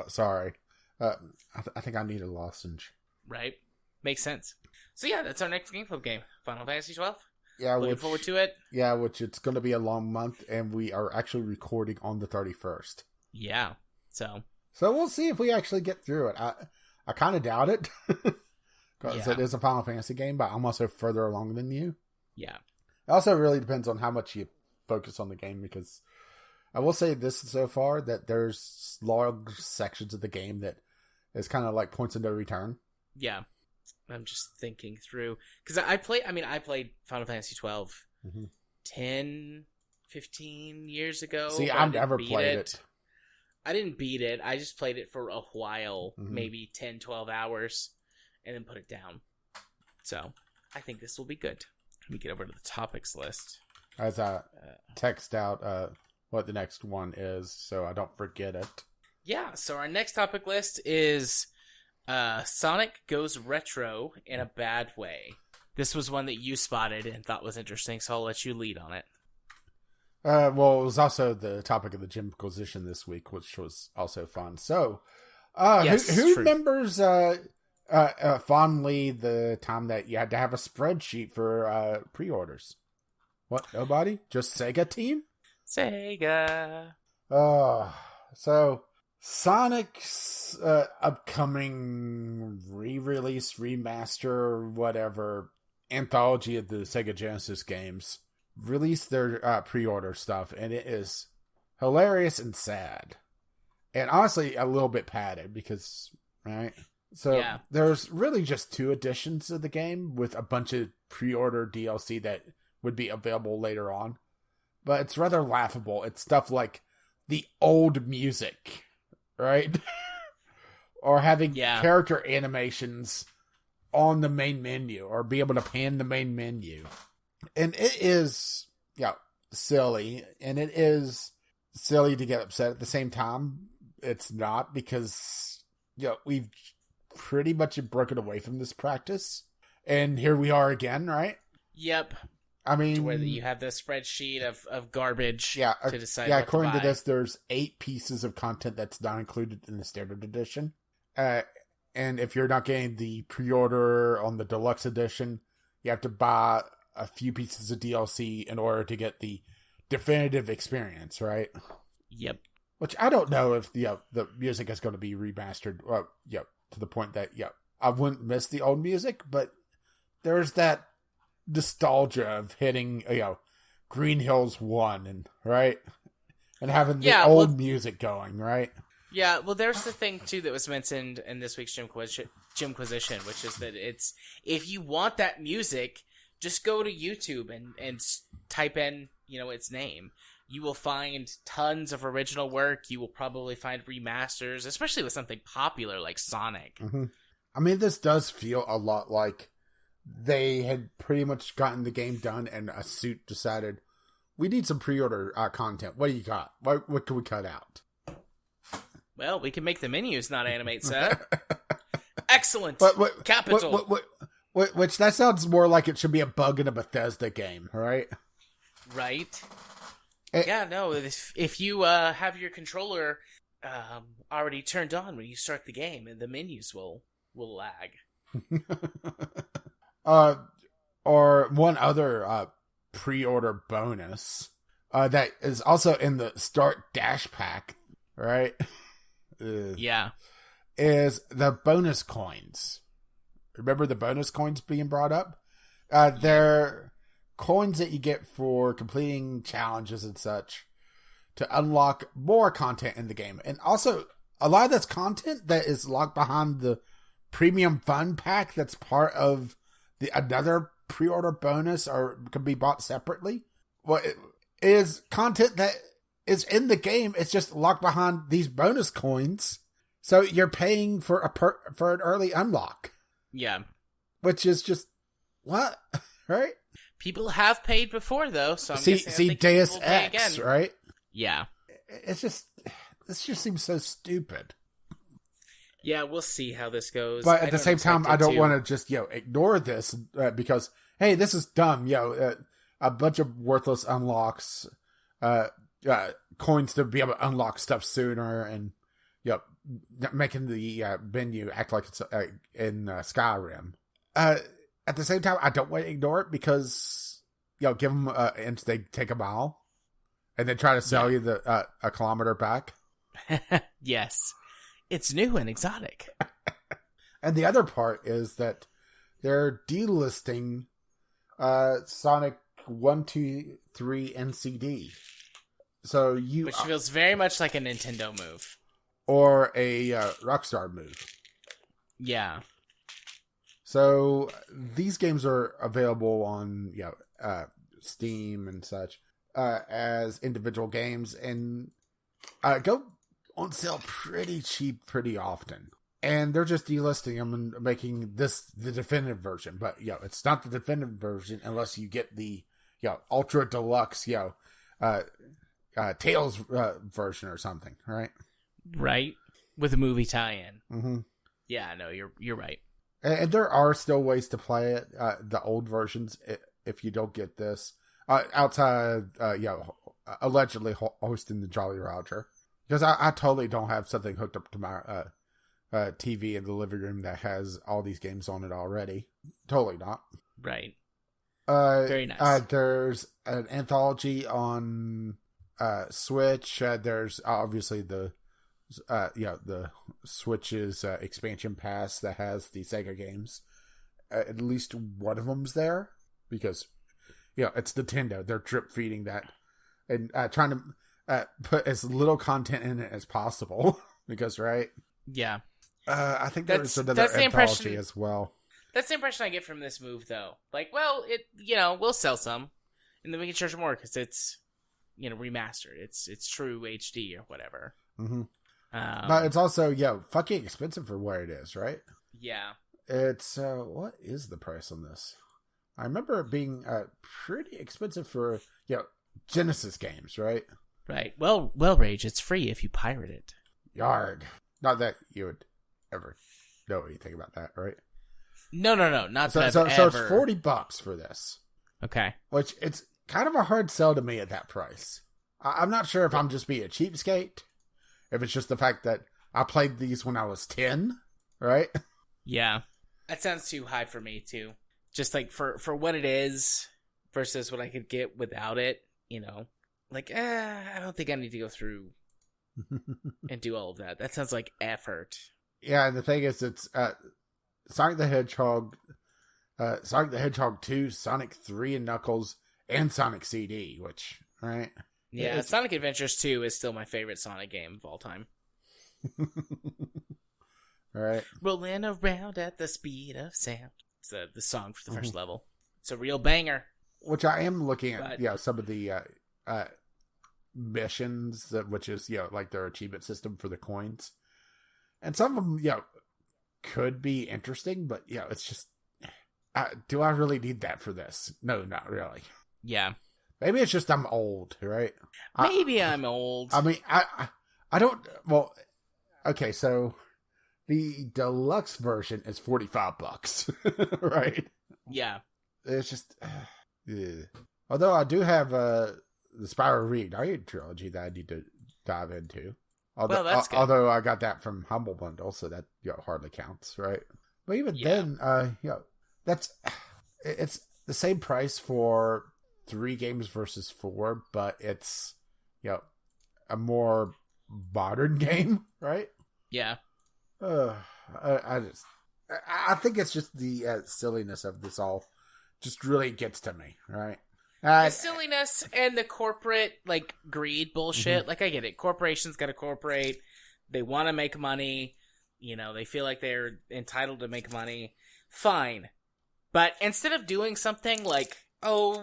Sorry. I think I need a lozenge. Right. Makes sense. So that's our next Game Club game. Final Fantasy XII. Yeah, looking forward to it. Yeah, which it's going to be a long month, and we are actually recording on the 31st. Yeah. So we'll see if we actually get through it. I kind of doubt it. because Yeah. it is a Final Fantasy game, but I'm also further along than you. Yeah. It also really depends on how much you focus on the game, because I will say this so far, that there's large sections of the game that is kind of like points of no return. Yeah. I'm just thinking through, because I played Final Fantasy 12 10, 15 years ago. See, but I've never played it. I didn't beat it. I just played it for a while, maybe 10, 12 hours, and then put it down. So, I think this will be good. Let me get over to the topics list. As I text out what the next one is, so I don't forget it. Yeah, so our next topic list is Sonic Goes Retro in a Bad Way. This was one that you spotted and thought was interesting, so I'll let you lead on it. Well, it was also the topic of the Gymquisition this week, which was also fun. So, Yes, who true. remembers fondly the time that you had to have a spreadsheet for pre-orders? What, nobody? Just Sega team? Sega. So Sonic's upcoming re-release, remaster, whatever, anthology of the Sega Genesis games released their pre-order stuff, and it is hilarious and sad. And honestly, a little bit padded, because, right? So Yeah. there's really just 2 editions of the game with a bunch of pre-order DLC that would be available later on. But it's rather laughable. It's stuff like the old music, right? Or having character animations on the main menu, or be able to pan the main menu. And it is, silly. And it is silly to get upset at the same time. It's not, because, we've pretty much broken away from this practice. And here we are again, right? Yep. I mean, Whether you have the spreadsheet of garbage to decide yeah, what according to to buy. this, there's 8 pieces of content that's not included in the standard edition. And if you're not getting the pre-order on the deluxe edition, you have to buy a few pieces of DLC in order to get the definitive experience, right? Yep. Which I don't know if the music is going to be remastered, to the point that, I wouldn't miss the old music, but there's that nostalgia of hitting, Green Hills 1, and right? And having the old music going, right? Yeah, well, there's the thing, too, that was mentioned in this week's Gymquisition, which is that it's, if you want that music, just go to YouTube and type in, its name. You will find tons of original work. You will probably find remasters, especially with something popular like Sonic. Mm-hmm. I mean, this does feel a lot like they had pretty much gotten the game done, and a suit decided, we need some pre-order content. What do you got? What can we cut out? Well, we can make the menus not animate, sir. Excellent. Capital. Which that sounds more like it should be a bug in a Bethesda game, right? Right. No. If you have your controller already turned on when you start the game, and the menus will lag. Or one other pre-order bonus that is also in the Start Dash Pack, right? Yeah. Is the bonus coins. Remember the bonus coins being brought up? They're coins that you get for completing challenges and such to unlock more content in the game. And also, a lot of this content that is locked behind the Premium Fun Pack that's part of another pre-order bonus, or can be bought separately. Well, it is content that is in the game. It's just locked behind these bonus coins. So you're paying for an early unlock. Yeah. Which is just, what? Right? People have paid before, though, so I'm see Deus Ex, right? Yeah. This just seems so stupid. Yeah, we'll see how this goes. But at the same time, I don't want to just, ignore this because, hey, this is dumb. A bunch of worthless unlocks, coins to be able to unlock stuff sooner, and, making the menu act like it's in Skyrim. At the same time, I don't want to ignore it because, give them an inch, they take a mile, and then try to sell you a kilometer back. Yes. It's new and exotic. And the other part is that they're delisting Sonic 1, 2, 3, and CD. So which feels very much like a Nintendo move. Or a Rockstar move. Yeah. So these games are available on Steam and such as individual games, and go on sale pretty cheap pretty often. And they're just delisting them and making this the definitive version. But it's not the definitive version unless you get the ultra deluxe Tales version or something, right? Right, with a movie tie-in. Mm-hmm. Yeah, no, you're right. And there are still ways to play it, the old versions, if you don't get this. Outside, allegedly hosting the Jolly Roger. Because I totally don't have something hooked up to my TV in the living room that has all these games on it already. Totally not. Right. Very nice. There's an anthology on Switch. There's obviously the Switch's expansion pass that has the Sega games. At least one of them's there because it's Nintendo. They're drip feeding that and trying to put as little content in it as possible because yeah, I think there's another anthology as well. That's the impression I get from this move, though. Like, well, we'll sell some and then we can charge more because it's remastered. It's true HD or whatever. Mm-hmm. But it's also, fucking expensive for what it is, right? Yeah. It's, what is the price on this? I remember it being pretty expensive for, Genesis games, right? Right. Well, Rage, it's free if you pirate it. Yarg. Not that you would ever know anything about that, right? No. Not so, that so, I've so ever... it's $40 for this. Okay. Which, it's kind of a hard sell to me at that price. I'm not sure if I'm just being a cheapskate. If it's just the fact that I played these when I was 10, right? Yeah. That sounds too high for me, too. Just like for what it is versus what I could get without it, Like, I don't think I need to go through and do all of that. That sounds like effort. Yeah, and the thing is, it's Sonic the Hedgehog 2, Sonic 3 and Knuckles, and Sonic CD, which, right? Yeah, Sonic Adventures 2 is still my favorite Sonic game of all time. Right. Rolling around at the speed of sound. It's the song for the first level. It's a real banger. Which I am looking at, some of the missions, which is, like their achievement system for the coins. And some of them, could be interesting, but, it's just, do I really need that for this? No, not really. Yeah. Maybe it's just I'm old, right? Maybe I'm old. I mean, I don't... Well, okay, so the deluxe version is $45, right? Yeah. It's just... Although I do have the Spyro Reignited trilogy that I need to dive into. Although, that's good. Although I got that from Humble Bundle, so that hardly counts, right? But even then, it's the same price for 3 games versus 4, but it's a more modern game, right? Yeah. I think it's just the silliness of this all just really gets to me, right? The silliness and the corporate greed bullshit. Mm-hmm. Like, I get it. Corporations got to corporate. They want to make money. They feel like they're entitled to make money. Fine. But instead of doing something like,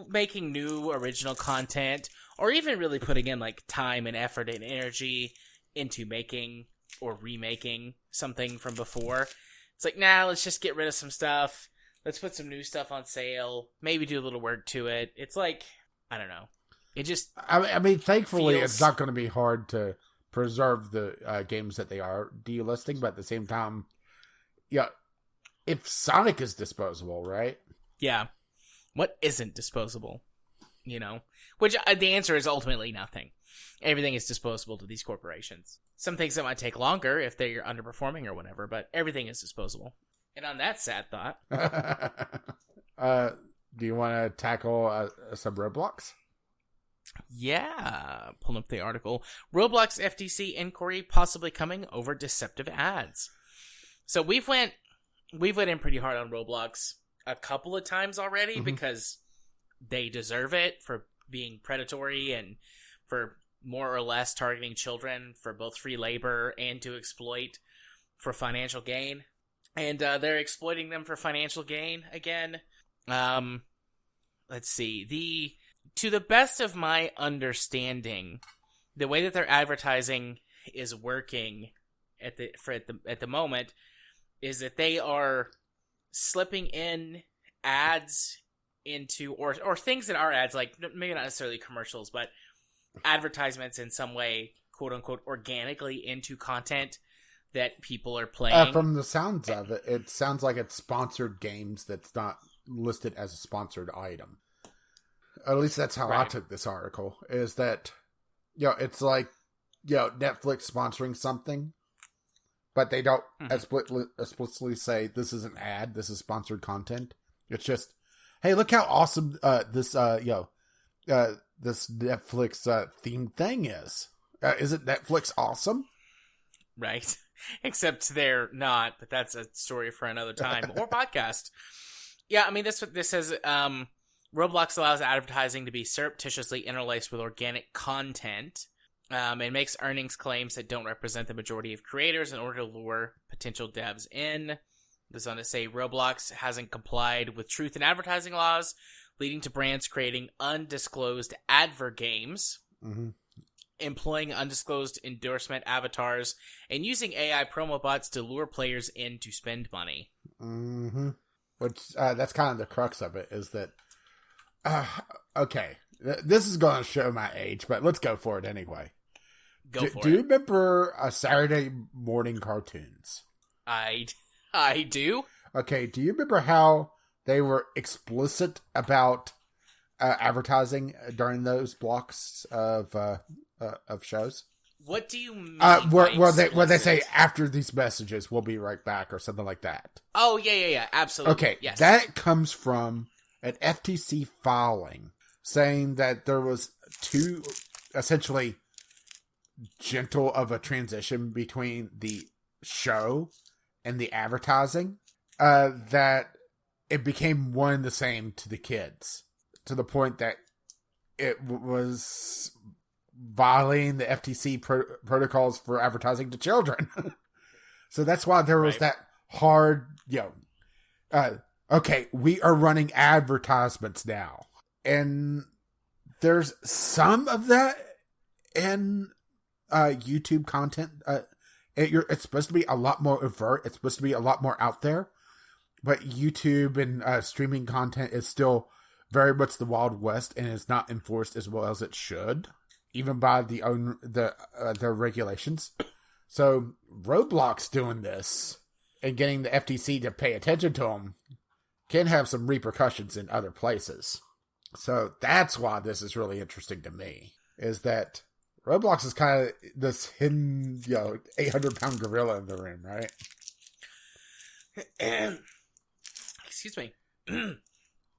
making new original content, or even really putting in time and effort and energy into making or remaking something from before, it's like, nah, let's just get rid of some stuff. Let's put some new stuff on sale. Maybe do a little work to it. It's like, I don't know. It just... I mean, thankfully, it's not going to be hard to preserve the games that they are delisting, but at the same time, if Sonic is disposable, right? Yeah. What isn't disposable? Which the answer is ultimately nothing. Everything is disposable to these corporations. Some things that might take longer if they're underperforming or whatever, but everything is disposable. And on that sad thought... do you want to tackle some Roblox? Yeah. Pulling up the article. Roblox FTC Inquiry possibly coming over deceptive ads. So we've went in pretty hard on Roblox. a couple of times already because they deserve it for being predatory and for more or less targeting children for both free labor and to exploit for financial gain. And they're exploiting them for financial gain again. Let's see. To the best of my understanding, the way that their advertising is working at the moment is that they are slipping in ads into or things that are ads, like maybe not necessarily commercials, but advertisements in some way, quote unquote, organically into content that people are playing. From the sounds of it, it sounds like it's sponsored games that's not listed as a sponsored item. At least that's how I took this article, is that, it's like, Netflix sponsoring something, but they don't explicitly say this is an ad, this is sponsored content. It's just, hey, look how awesome this Netflix themed thing is. Isn't Netflix awesome? Right. Except they're not, but that's a story for another time or podcast. Yeah, I mean, this says Roblox allows advertising to be surreptitiously interlaced with organic content. It makes earnings claims that don't represent the majority of creators in order to lure potential devs in. It goes on to say Roblox hasn't complied with truth in advertising laws, leading to brands creating undisclosed advert games, employing undisclosed endorsement avatars, and using AI promo bots to lure players in to spend money. Which, that's kind of the crux of it, is that, okay, this is going to show my age, but let's go for it anyway. Do you remember Saturday morning cartoons? I do. Okay, do you remember how they were explicit about advertising during those blocks of shows? What do you mean? Where they say, after these messages, we'll be right back, or something like that. Oh, yeah, absolutely. Okay, yes. That comes from an FTC filing saying that there was too, essentially, gentle of a transition between the show and the advertising, that it became one and the same to the kids, to the point that it was violating the FTC protocols for advertising to children. So that's why there was that hard, okay, we are running advertisements now. And there's some of that in YouTube content. It's supposed to be a lot more overt. It's supposed to be a lot more out there. But YouTube and streaming content is still very much the Wild West and is not enforced as well as it should, even by their regulations. So Roblox doing this and getting the FTC to pay attention to them can have some repercussions in other places. So that's why this is really interesting to me, is that Roblox is kind of this hidden, 800-pound gorilla in the room, right? Excuse me.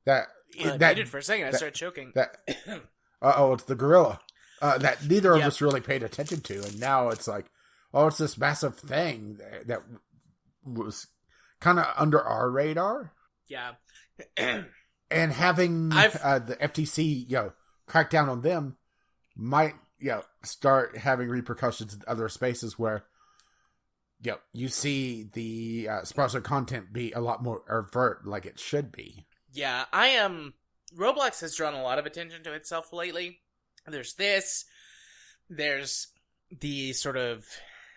That muted for a second. I started choking. It's the gorilla that neither of us really paid attention to, and now it's like, it's this massive thing that was kind of under our radar. Yeah. And having the FTC, crack down on them might, start having repercussions in other spaces where, you see the sponsored content be a lot more overt, like it should be. Yeah, Roblox has drawn a lot of attention to itself lately. There's this. There's the sort of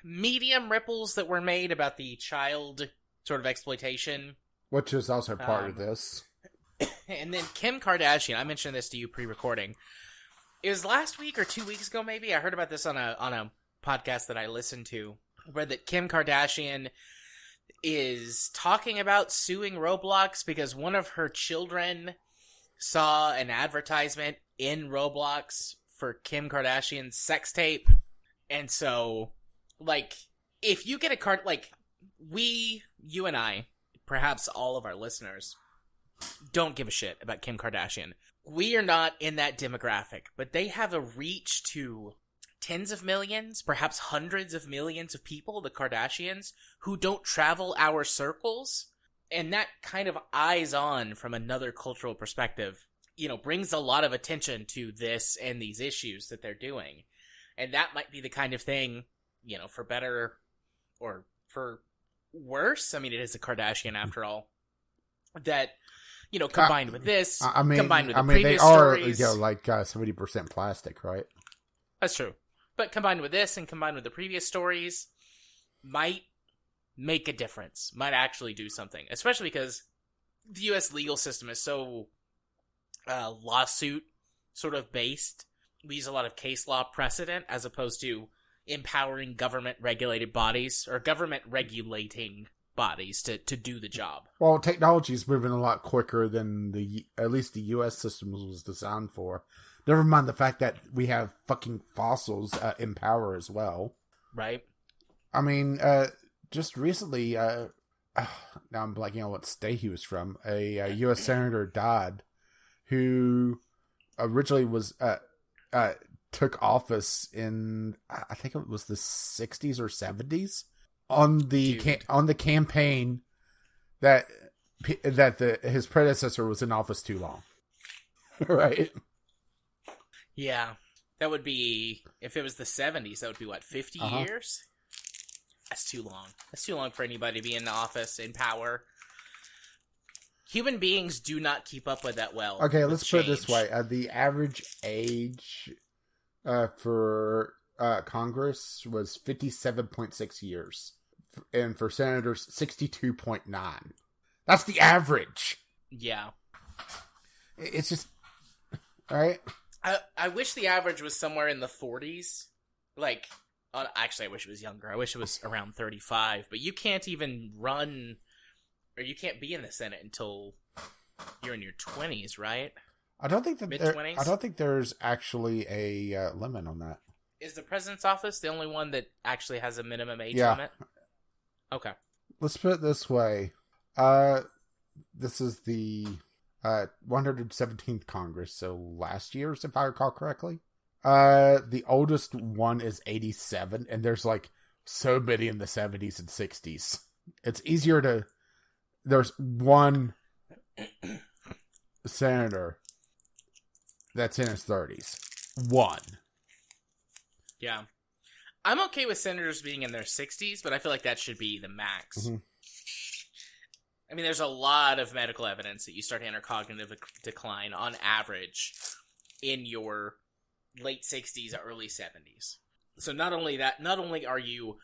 medium ripples that were made about the child sort of exploitation. Which is also part of this. And then Kim Kardashian, I mentioned this to you pre-recording. It was last week or 2 weeks ago, maybe. I heard about this on a podcast that I listened to, where that Kim Kardashian is talking about suing Roblox because one of her children saw an advertisement in Roblox for Kim Kardashian's sex tape. And so, if you get a card, you and I, perhaps all of our listeners, don't give a shit about Kim Kardashian. We are not in that demographic, but they have a reach to tens of millions, perhaps hundreds of millions of people, the Kardashians, who don't travel our circles. And that kind of eyes on from another cultural perspective, brings a lot of attention to this and these issues that they're doing. And that might be the kind of thing, for better or for worse. I mean, it is a Kardashian after all. That, combined with this, combined with the previous stories. They are, like 70% plastic, right? That's true. But combined with this and combined with the previous stories, might make a difference. Might actually do something. Especially because the U.S. legal system is so lawsuit sort of based. We use a lot of case law precedent as opposed to empowering government-regulated bodies or government-regulating bodies to do the job. Well, technology is moving a lot quicker than at least the U.S. system was designed for. Never mind the fact that we have fucking fossils in power as well. Right. I mean, just recently, now I'm blanking on what state he was from. A U.S. senator died who originally was took office in, I think it was the 60s or 70s on the campaign that his predecessor was in office too long. Right? Yeah. That would be, if it was the 70s, that would be what, 50 years? That's too long. That's too long for anybody to be in the office, in power. Human beings do not keep up with that well. Okay, let's put it this way. The average age for Congress was 57.6 years. And for senators, 62.9. That's the average. Yeah. It's just... Alright? I wish the average was somewhere in the 40s. Like, actually, I wish it was younger. I wish it was around 35. But you can't even run... Or you can't be in the Senate until you're in your 20s, right? I don't think that mid-20s. I don't think there's actually a limit on that. Is the president's office the only one that actually has a minimum age limit? Okay. Let's put it this way. This is the 117th Congress, so last year's, if I recall correctly. The oldest one is 87, and there's like so many in the 70s and 60s. It's easier to... There's one senator that's in his 30s. One. Yeah. I'm okay with senators being in their 60s, but I feel like that should be the max. Mm-hmm. I mean, there's a lot of medical evidence that you start to enter cognitive decline on average in your late 60s or early 70s. So not only are you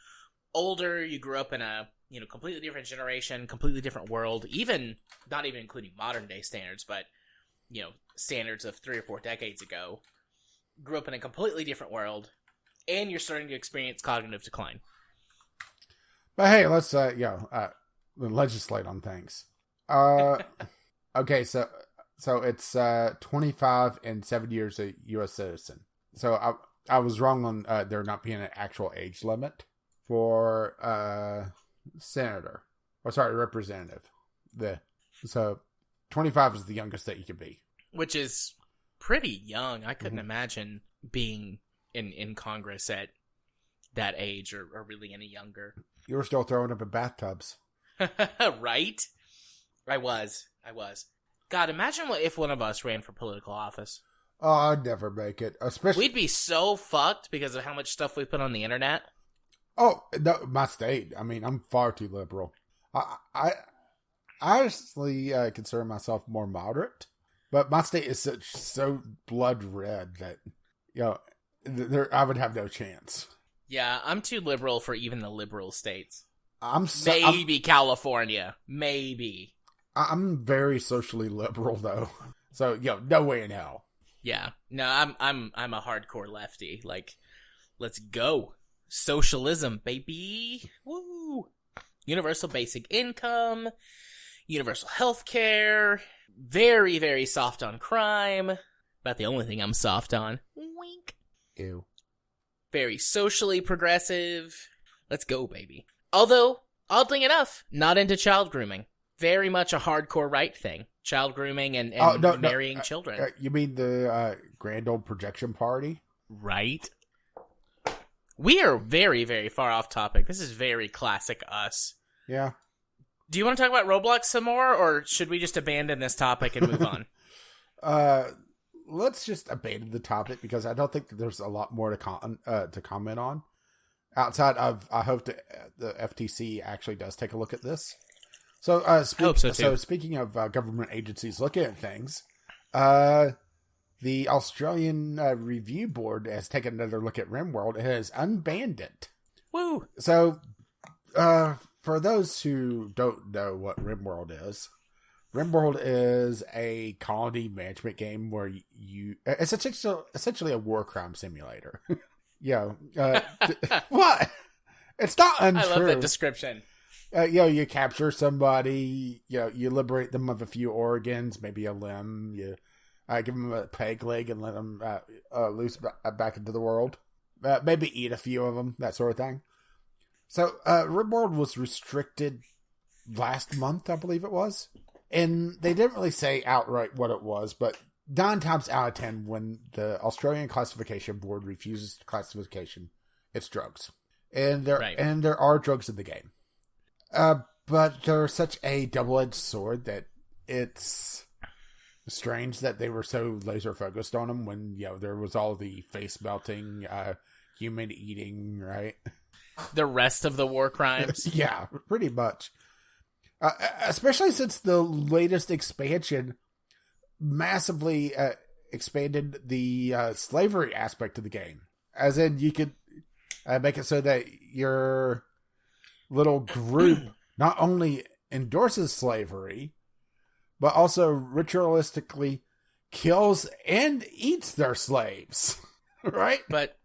older, you grew up in a completely different generation, completely different world, not even including modern day standards, but, standards of 3 or 4 decades ago, grew up in a completely different world, and you're starting to experience cognitive decline. But hey, let's, legislate on things. Okay, so it's 25 and 7 years a U.S. citizen. So I was wrong on there not being an actual age limit for representative. So 25 is the youngest that you could be, which is pretty young. I couldn't imagine being in Congress at that age or really any younger. You were still throwing up in bathtubs, right? I was. God, imagine if one of us ran for political office. Oh, I'd never make it. Especially, we'd be so fucked because of how much stuff we put on the internet. Oh, no, my state. I mean, I'm far too liberal. I honestly consider myself more moderate, but my state is so blood red that, I would have no chance. Yeah, I'm too liberal for even the liberal states. Maybe California. Maybe. I'm very socially liberal, though. So, no way in hell. Yeah. No, I'm a hardcore lefty. Like, let's go. Socialism, baby. Woo! Universal basic income, universal health care, very, very soft on crime. About the only thing I'm soft on. Wink. Ew. Very socially progressive. Let's go, baby. Although, oddly enough, not into child grooming. Very much a hardcore right thing. Child grooming and marrying children. You mean the grand old projection party? Right. We are very, very far off topic. This is very classic us. Yeah. Do you want to talk about Roblox some more, or should we just abandon this topic and move on? Let's just abandon the topic because I don't think that there's a lot more to comment on. Outside of, I hope the FTC actually does take a look at this. So, I hope so too. So speaking of government agencies looking at things, the Australian Review Board has taken another look at Rimworld and has unbanned it. Woo! So, for those who don't know what Rimworld is a colony management game where it's essentially a war crime simulator. What? It's not untrue. I love that description. You capture somebody, you liberate them of a few organs, maybe a limb, you give them a peg leg and let them loose back into the world. Maybe eat a few of them, that sort of thing. So, Rimworld was restricted last month, I believe it was. And they didn't really say outright what it was, but 9 times out of 10, when the Australian Classification Board refuses classification, it's drugs. And there are drugs in the game. But they're such a double-edged sword that it's strange that they were so laser-focused on them when, there was all the face-melting, human eating, right? The rest of the war crimes. Yeah, pretty much. Especially since the latest expansion massively expanded the slavery aspect of the game. As in, you could make it so that your little group not only endorses slavery, but also ritualistically kills and eats their slaves. Right? But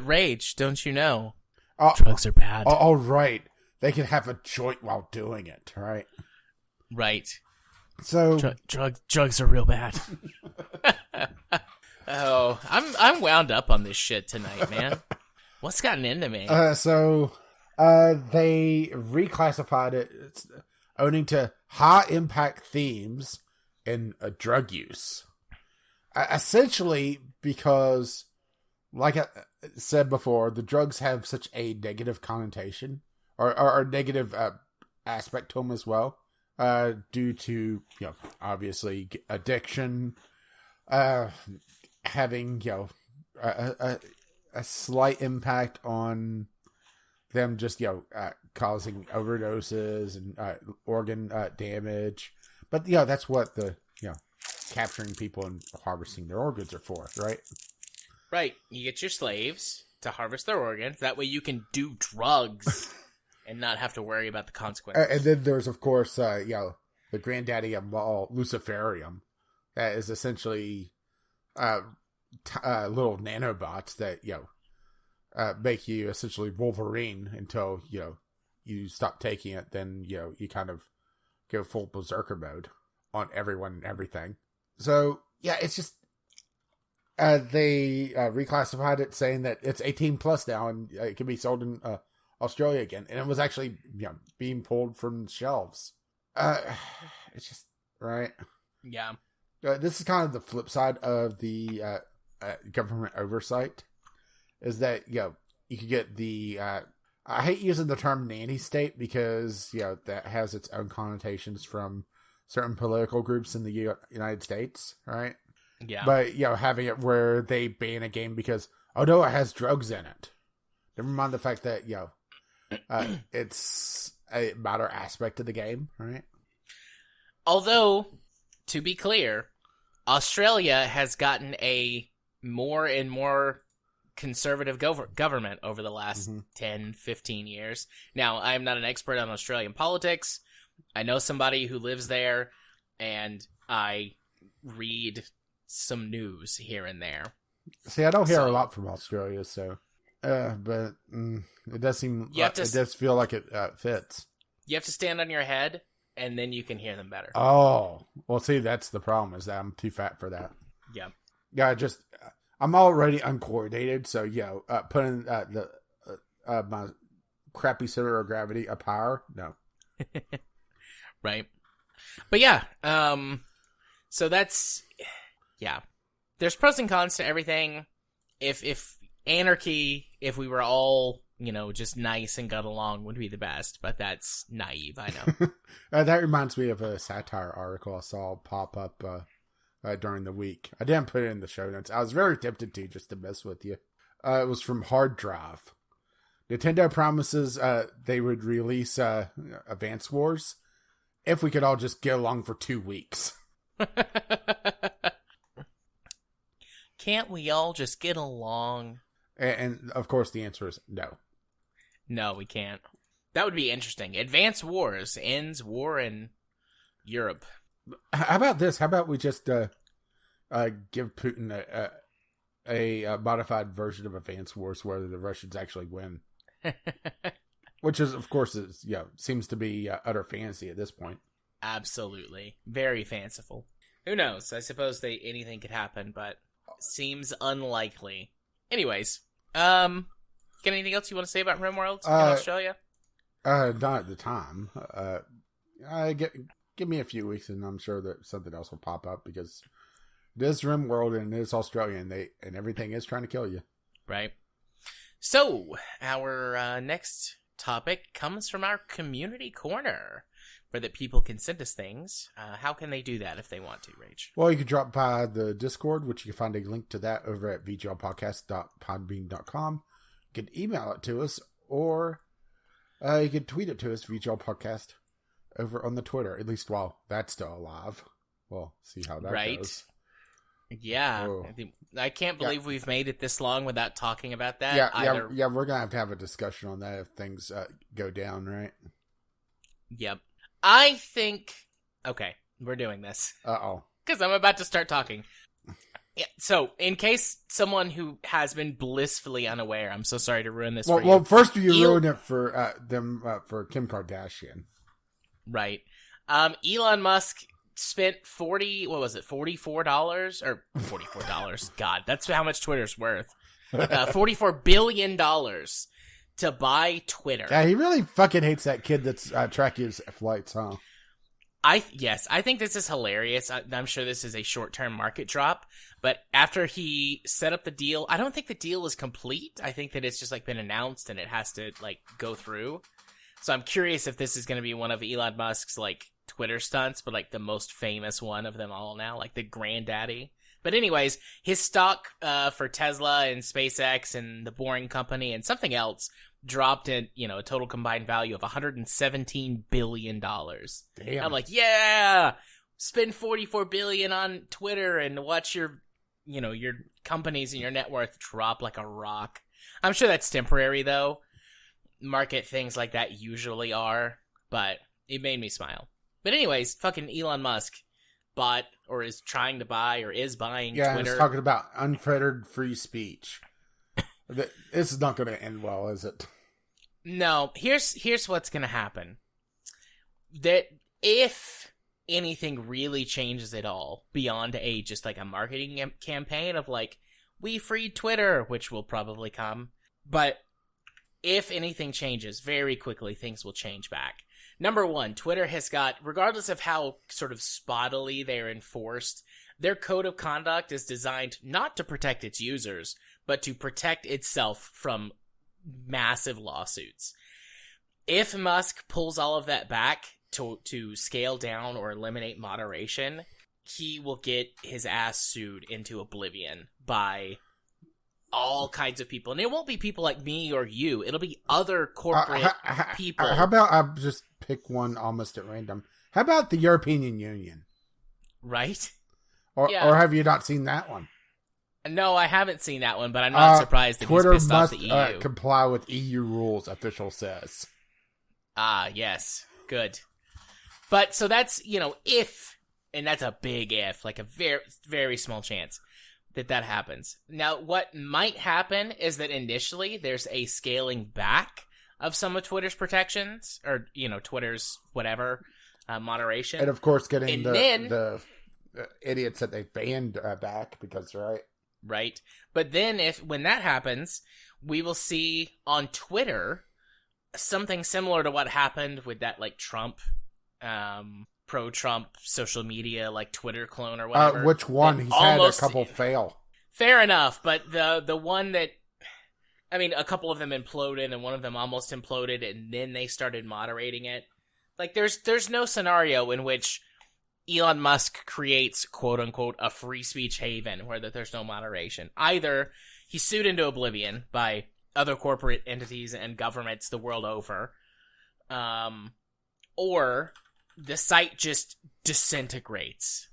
Rage, don't you know? Drugs are bad. Oh, right. They can have a joint while doing it, right? Right. So drugs are real bad. Oh, I'm wound up on this shit tonight, man. What's gotten into me? So they reclassified it owing to high impact themes in drug use. Essentially because, like I said before, the drugs have such a negative connotation or negative aspect to them as well, due to, obviously addiction, having, a slight impact on them just, causing overdoses and organ damage. But, that's what the, capturing people and harvesting their organs are for, right? Right. You get your slaves to harvest their organs. That way you can do drugs and not have to worry about the consequences. And then there's, of course, the granddaddy of all, Luciferium. That is essentially little nanobots that, make you essentially Wolverine until, you stop taking it. Then, you kind of go full berserker mode on everyone and everything. So, it's just, they reclassified it saying that it's 18 plus now and it can be sold in Australia again. And it was actually being pulled from shelves. It's just, right? Yeah. This is kind of the flip side of the government oversight, is that, you could get the, I hate using the term nanny state because, that has its own connotations from certain political groups in the United States, right? Yeah. But, having it where they ban a game because, oh no, it has drugs in it. Never mind the fact that, it's a matter aspect of the game, right? Although, to be clear, Australia has gotten a more and more conservative government over the last 10, 15 years. Now, I'm not an expert on Australian politics. I know somebody who lives there, and I read some news here and there. See, I don't hear a lot from Australia, so... but it does seem... it does feel like it fits. You have to stand on your head, and then you can hear them better. Oh. Well, see, that's the problem, is that I'm too fat for that. Yeah. Yeah, I'm already uncoordinated, so, putting my crappy center of gravity up higher, no. Right. But yeah, so that's... Yeah. There's pros and cons to everything. If anarchy, if we were all just nice and got along would be the best, but that's naive, I know. That reminds me of a satire article I saw pop up during the week. I didn't put it in the show notes. I was very tempted to, just to mess with you. It was from Hard Drive. Nintendo promises they would release Advance Wars if we could all just get along for 2 weeks. Can't we all just get along? And of course the answer is no. No, we can't. That would be interesting. Advance Wars ends war in Europe. How about this? How about we just give Putin a modified version of Advance Wars where the Russians actually win? Which is, of course, seems to be utter fantasy at this point. Absolutely. Very fanciful. Who knows? I suppose anything could happen, but seems unlikely. Anyways, got anything else you want to say about Rimworld in Australia? Not at the time. Give me a few weeks, and I'm sure that something else will pop up because it is Rimworld and it is Australia, and everything is trying to kill you. Right. So our next topic comes from our community corner, where that people can send us things. How can they do that if they want to, Rach? Well, you can drop by the Discord, which you can find a link to that over at vglpodcast.podbean.com. You can email it to us, or you can tweet it to us, VGL Podcast, over on the Twitter, at least while that's still alive. We'll see how that goes. Yeah. Oh. I can't believe we've made it this long without talking about that. Yeah, we're going to have a discussion on that if things go down, right? Yep. I think... Okay, we're doing this. Uh-oh. Because I'm about to start talking. Yeah, so, in case someone who has been blissfully unaware, I'm so sorry to ruin this for you. Well, first you ruined it for them for Kim Kardashian. Right. Elon Musk spent $44? Or $44. God, that's how much Twitter's worth. $44 billion to buy Twitter. Yeah, he really fucking hates that kid that's tracking his flights, huh? I think this is hilarious. I'm sure this is a short-term market drop, but after he set up the deal, I don't think the deal is complete. I think that it's just been announced and it has to go through. So I'm curious if this is going to be one of Elon Musk's Twitter stunts, but the most famous one of them all now, the granddaddy. But anyways, his stock for Tesla and SpaceX and the Boring Company and something else dropped in, a total combined value of $117 billion. Damn. I'm yeah! Spend $44 billion on Twitter and watch your companies and your net worth drop like a rock. I'm sure that's temporary, though. Market things like that usually are, but it made me smile. But anyways, fucking Elon Musk bought or is trying to buy or is buying Twitter. Yeah, it's talking about unfettered free speech. This is not going to end well, is it? No, here's what's going to happen. That if anything really changes at all beyond just a marketing campaign of we freed Twitter, which will probably come, but if anything changes very quickly, things will change back. Number one, Twitter has got, regardless of how sort of spottily they're enforced, their code of conduct is designed not to protect its users, but to protect itself from massive lawsuits. If Musk pulls all of that back to scale down or eliminate moderation, he will get his ass sued into oblivion by all kinds of people. And it won't be people like me or you. It'll be other corporate people. How about I just pick one almost at random? How about the European Union? Right? Or have you not seen that one? No, I haven't seen that one, but I'm not surprised that Twitter he's pissed off must the EU. comply with EU rules, official says. Ah, yes. Good. But, so that's, if, and that's a big if, a very, very small chance that happens. Now, what might happen is that initially there's a scaling back of some of Twitter's protections, or, Twitter's whatever, moderation. And, of course, getting the idiots that they banned back, because, right? Right. But then when that happens, we will see on Twitter something similar to what happened with that, Trump, pro-Trump social media, Twitter clone or whatever. Which one? He's had a couple fail. Fair enough, but the one that I mean, a couple of them imploded, and one of them almost imploded, and then they started moderating it. Like, there's no scenario in which Elon Musk creates, quote-unquote, a free speech haven where there's no moderation. Either he's sued into oblivion by other corporate entities and governments the world over, or the site just disintegrates.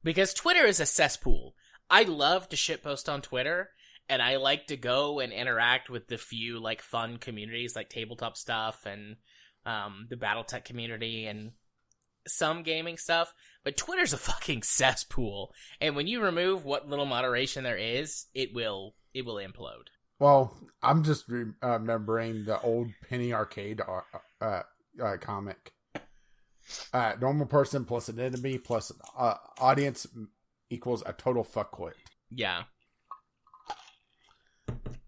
Because Twitter is a cesspool. I love to shitpost on Twitter, and I like to go and interact with the few, like, fun communities, like tabletop stuff and the Battletech community and some gaming stuff. But Twitter's a fucking cesspool, and when you remove what little moderation there is, it will implode. Well, I'm just remembering the old Penny Arcade comic. Normal person plus an enemy plus audience equals a total fuckwit. Yeah.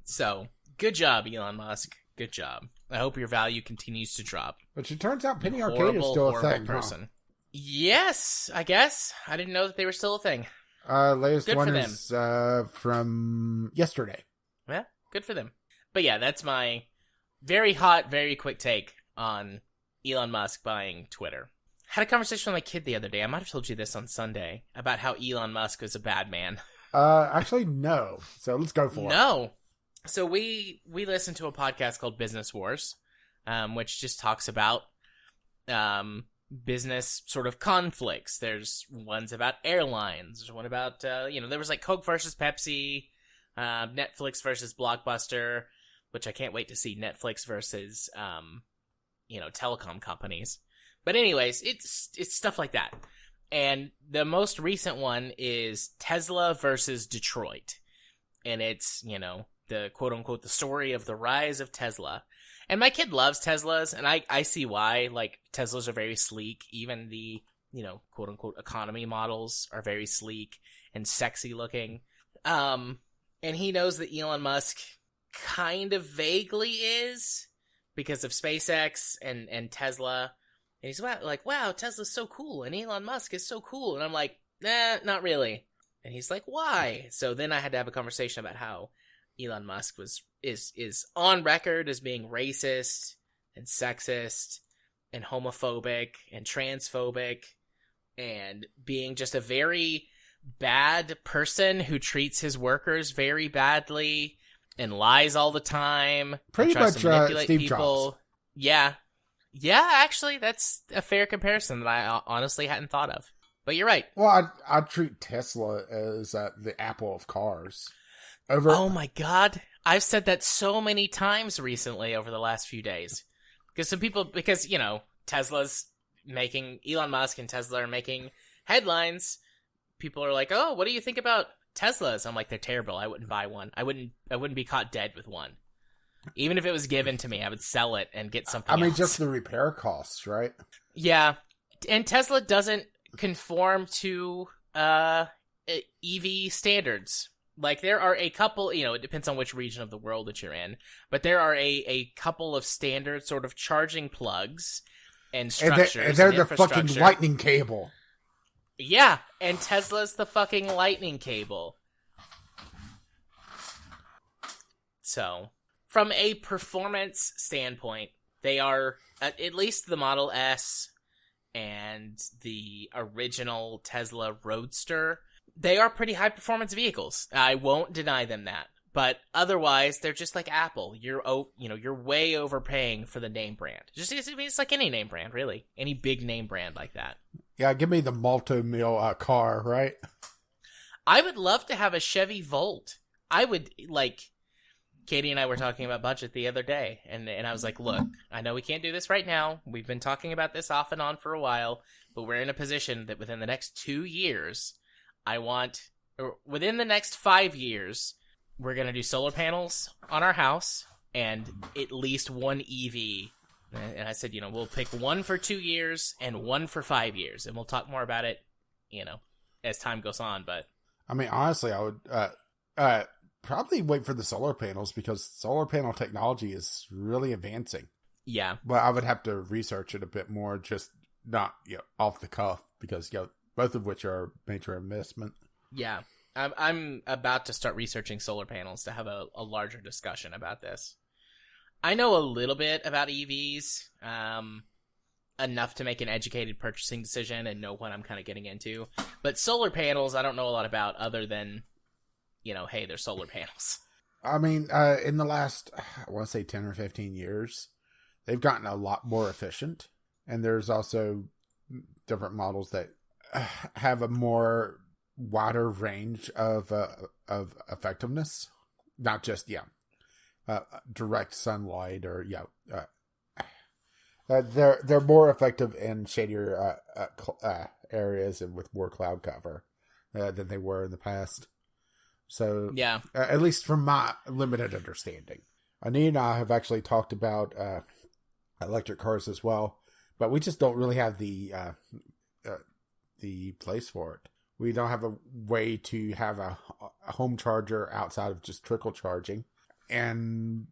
So, good job, Elon Musk. Good job. I hope your value continues to drop. But it turns out Penny Arcade is still a thing, person. Huh? Yes, I guess. I didn't know that they were still a thing. Latest good one for is from yesterday. Yeah, good for them. But yeah, that's my very hot, very quick take on Elon Musk buying Twitter. Had a conversation with my kid the other day. I might have told you this on Sunday about how Elon Musk is a bad man. Actually, no. So let's go for it. No. So we listen to a podcast called Business Wars, which just talks about business sort of conflicts. There's ones about airlines. There's one about, there was like Coke versus Pepsi, Netflix versus Blockbuster, which I can't wait to see Netflix versus, telecom companies. But anyways, it's stuff like that. And the most recent one is Tesla versus Detroit. And it's, the quote-unquote, the story of the rise of Tesla. And my kid loves Teslas, and I see why. Like, Teslas are very sleek. Even the, quote-unquote, economy models are very sleek and sexy looking. And he knows that Elon Musk kind of vaguely is because of SpaceX and Tesla. And he's like, wow, Tesla's so cool, and Elon Musk is so cool. And I'm like, nah, not really. And he's like, why? So then I had to have a conversation about how Elon Musk is on record as being racist and sexist and homophobic and transphobic and being just a very bad person who treats his workers very badly and lies all the time. Pretty much Steve people. Jobs. Yeah, actually, that's a fair comparison that I honestly hadn't thought of. But you're right. Well, I treat Tesla as the Apple of cars. Oh my god. I've said that so many times recently over the last few days. Because Tesla's making, Elon Musk and Tesla are making headlines. People are like, oh, what do you think about Teslas? I'm like, they're terrible. I wouldn't buy one. I wouldn't be caught dead with one. Even if it was given to me, I would sell it and get something else. Just the repair costs, right? Yeah. And Tesla doesn't conform to EV standards. Like, there are a couple, it depends on which region of the world that you're in, but there are a couple of standard sort of charging plugs and structures. And they're the fucking lightning cable. Yeah, and Tesla's the fucking lightning cable. So, from a performance standpoint, they are, at least the Model S and the original Tesla Roadster, they are pretty high performance vehicles. I won't deny them that. But otherwise, they're just like Apple. You're way overpaying for the name brand. It's like any name brand, really. Any big name brand like that. Yeah, give me the multi-mil car, right? I would love to have a Chevy Volt. I would, Katie and I were talking about budget the other day, and I was like, look, I know we can't do this right now. We've been talking about this off and on for a while, but we're in a position that within the next 2 years, within the next 5 years, we're going to do solar panels on our house and at least one EV. And I said, we'll pick one for 2 years and one for 5 years. And we'll talk more about it, as time goes on. But I mean, honestly, I would probably wait for the solar panels because solar panel technology is really advancing. Yeah. But I would have to research it a bit more, just not off the cuff because, both of which are major investment. Yeah. I'm about to start researching solar panels to have a larger discussion about this. I know a little bit about EVs, enough to make an educated purchasing decision and know what I'm kind of getting into. But solar panels, I don't know a lot about other than, hey, they're solar panels. I mean, in the last, I want to say 10 or 15 years, they've gotten a lot more efficient. And there's also different models that have a more wider range of effectiveness. Not just, direct sunlight or, they're more effective in shadier areas and with more cloud cover than they were in the past. So, yeah, at least from my limited understanding. Anita and I have actually talked about electric cars as well, but we just don't really have the place for it. We don't have a way to have a home charger outside of just trickle charging. And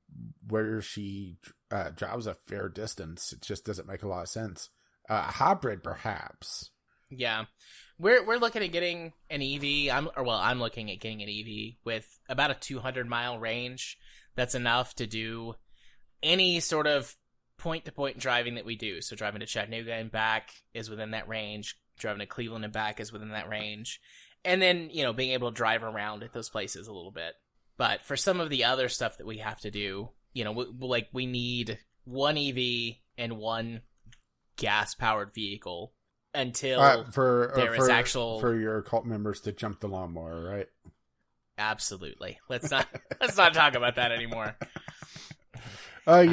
where she drives a fair distance, it just doesn't make a lot of sense. Hybrid, perhaps. Yeah, we're looking at getting an EV. I'm looking at getting an EV with about a 200-mile range. That's enough to do any sort of point-to-point driving that we do. So driving to Chattanooga and back is within that range. Driving to Cleveland and back is within that range. And then, being able to drive around at those places a little bit. But for some of the other stuff that we have to do, we need one EV and one gas-powered vehicle until for your cult members to jump the lawnmower, right? Absolutely. Let's not talk about that anymore. That's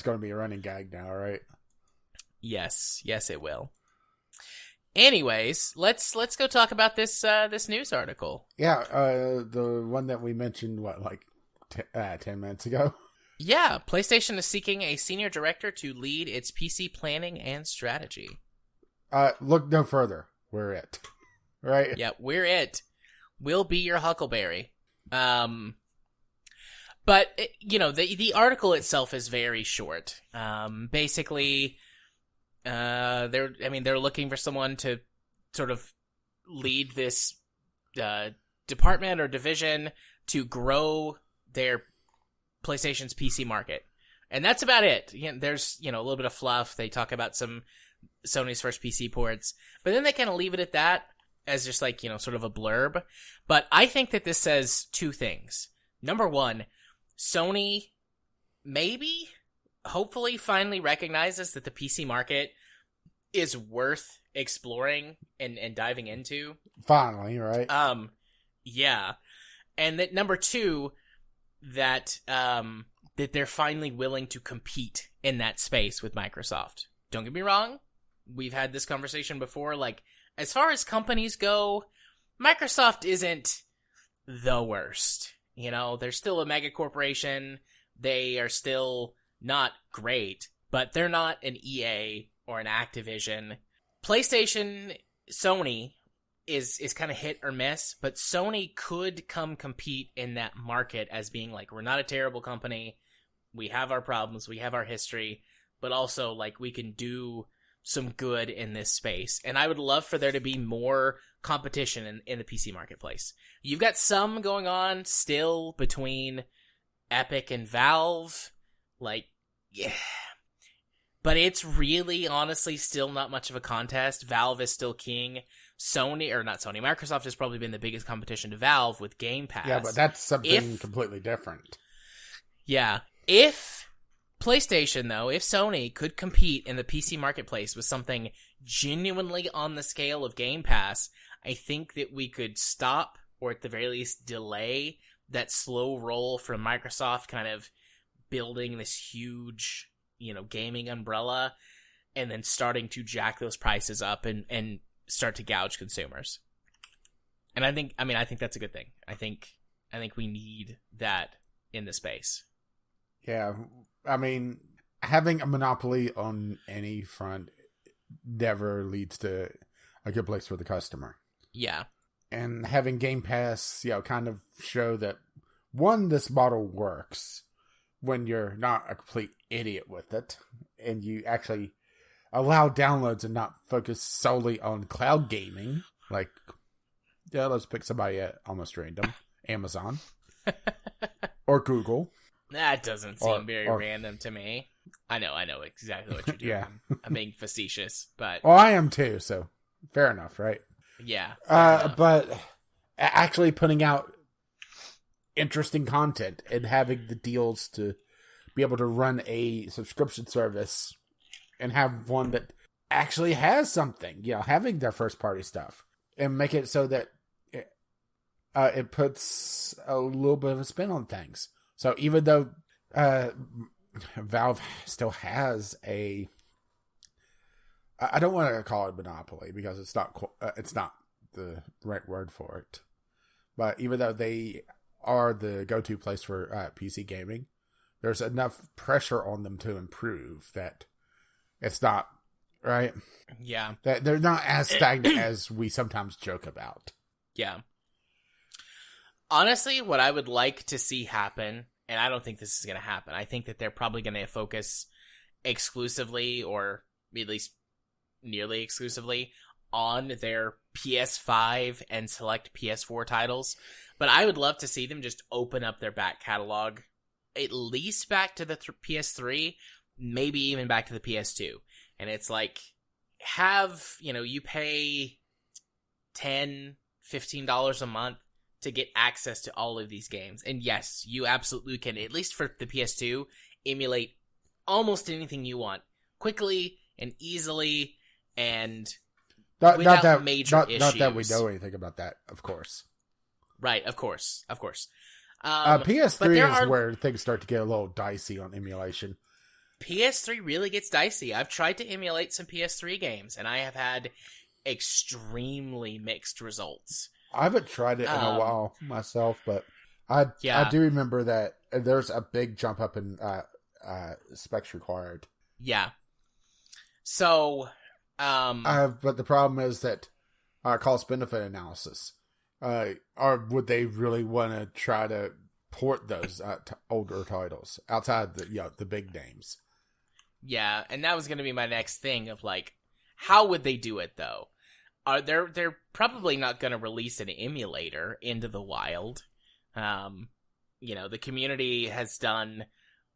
going to be a running gag now, right? Yes, it will. Anyways, let's go talk about this news article. Yeah, the one that we mentioned 10 minutes ago. Yeah, PlayStation is seeking a senior director to lead its PC planning and strategy. Look no further. We're it. Right? Yeah, we're it. We'll be your Huckleberry. But the article itself is very short. Basically, they're looking for someone to sort of lead this department or division to grow their PlayStation's PC market, and that's about it. There's a little bit of fluff. They talk about some Sony's first PC ports, but then they kind of leave it at that as just sort of a blurb. But I think that this says two things. Number one, Sony hopefully finally recognizes that the PC market is worth exploring and diving into. Finally, right? Yeah. And that number two, that they're finally willing to compete in that space with Microsoft. Don't get me wrong. We've had this conversation before. As far as companies go, Microsoft isn't the worst. They're still a mega corporation. They are still not great, but they're not an EA or an Activision. PlayStation, Sony is kind of hit or miss, but Sony could come compete in that market as being we're not a terrible company. We have our problems. We have our history, but also we can do some good in this space. And I would love for there to be more competition in the PC marketplace. You've got some going on still between Epic and Valve. Yeah. But it's really, honestly, still not much of a contest. Valve is still king. Microsoft has probably been the biggest competition to Valve with Game Pass. Yeah, but that's something completely different. Yeah. If Sony could compete in the PC marketplace with something genuinely on the scale of Game Pass, I think that we could stop, or at the very least delay, that slow roll from Microsoft kind of building this huge, gaming umbrella, and then starting to jack those prices up and start to gouge consumers. And I think that's a good thing. I think we need that in the space. Yeah, having a monopoly on any front never leads to a good place for the customer. Yeah. And having Game Pass, kind of show that, one, this model works when you're not a complete idiot with it, and you actually allow downloads and not focus solely on cloud gaming, like Yeah, let's pick somebody at almost random. Amazon. Or Google. That doesn't seem very random to me. I know exactly what you're doing. Yeah. I'm being facetious, but... Well, I am too, so fair enough, right? Yeah. But actually putting out interesting content and having the deals to be able to run a subscription service and have one that actually has something, having their first party stuff and make it so that it puts a little bit of a spin on things. So even though Valve still has I don't want to call it monopoly because it's not the right word for it. But even though they are the go-to place for PC gaming, there's enough pressure on them to improve that it's not, right? Yeah. That they're not as stagnant as we sometimes joke about. Yeah. Honestly, what I would like to see happen, and I don't think this is going to happen, I think that they're probably going to focus exclusively, or at least nearly exclusively, on their PS5 and select PS4 titles. But I would love to see them just open up their back catalog, at least back to the PS3, maybe even back to the PS2. And it's like, you pay $10, $15 a month to get access to all of these games. And yes, you absolutely can, at least for the PS2, emulate almost anything you want quickly and easily and without major issues. Not that we know anything about that, of course. Right, of course. PS3 is where things start to get a little dicey on emulation. PS3 really gets dicey. I've tried to emulate some PS3 games, and I have had extremely mixed results. I haven't tried it in a while myself, but I do remember that there's a big jump up in specs required. Yeah. So, but the problem is that cost-benefit analysis. Or would they really want to try to port those to older titles outside the big names? Yeah, and that was going to be my next thing of like, how would they do it though? They're probably not going to release an emulator into the wild. The community has done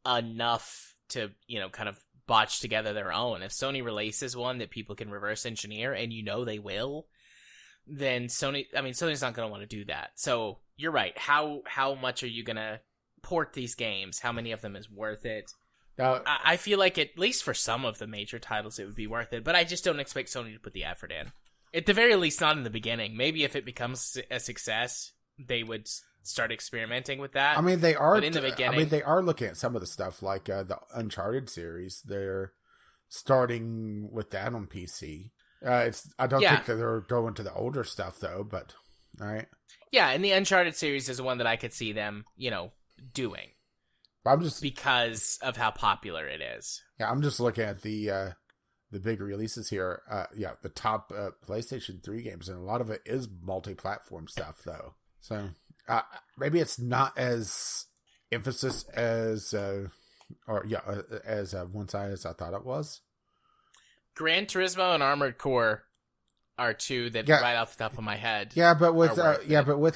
enough to, kind of botch together their own. If Sony releases one that people can reverse engineer, and they will, then Sony's not going to want to do that. So you're right. How much are you going to port these games? How many of them is worth it? I feel like at least for some of the major titles it would be worth it, but I just don't expect Sony to put the effort in. At the very least, not in the beginning. Maybe if it becomes a success, they would start experimenting with that. I mean, they are. But in the beginning, they are looking at some of the stuff like the Uncharted series. They're starting with that on PC. I don't think that they're going to the older stuff though. But all right. Yeah, and the Uncharted series is one that I could see them, doing. Because of how popular it is. Yeah, I'm just looking at the big releases here. The top PlayStation 3 games, and a lot of it is multi-platform stuff, though. So maybe it's not as emphasis as one-sided as I thought it was. Gran Turismo and Armored Core are two that right off the top of my head. Yeah, but with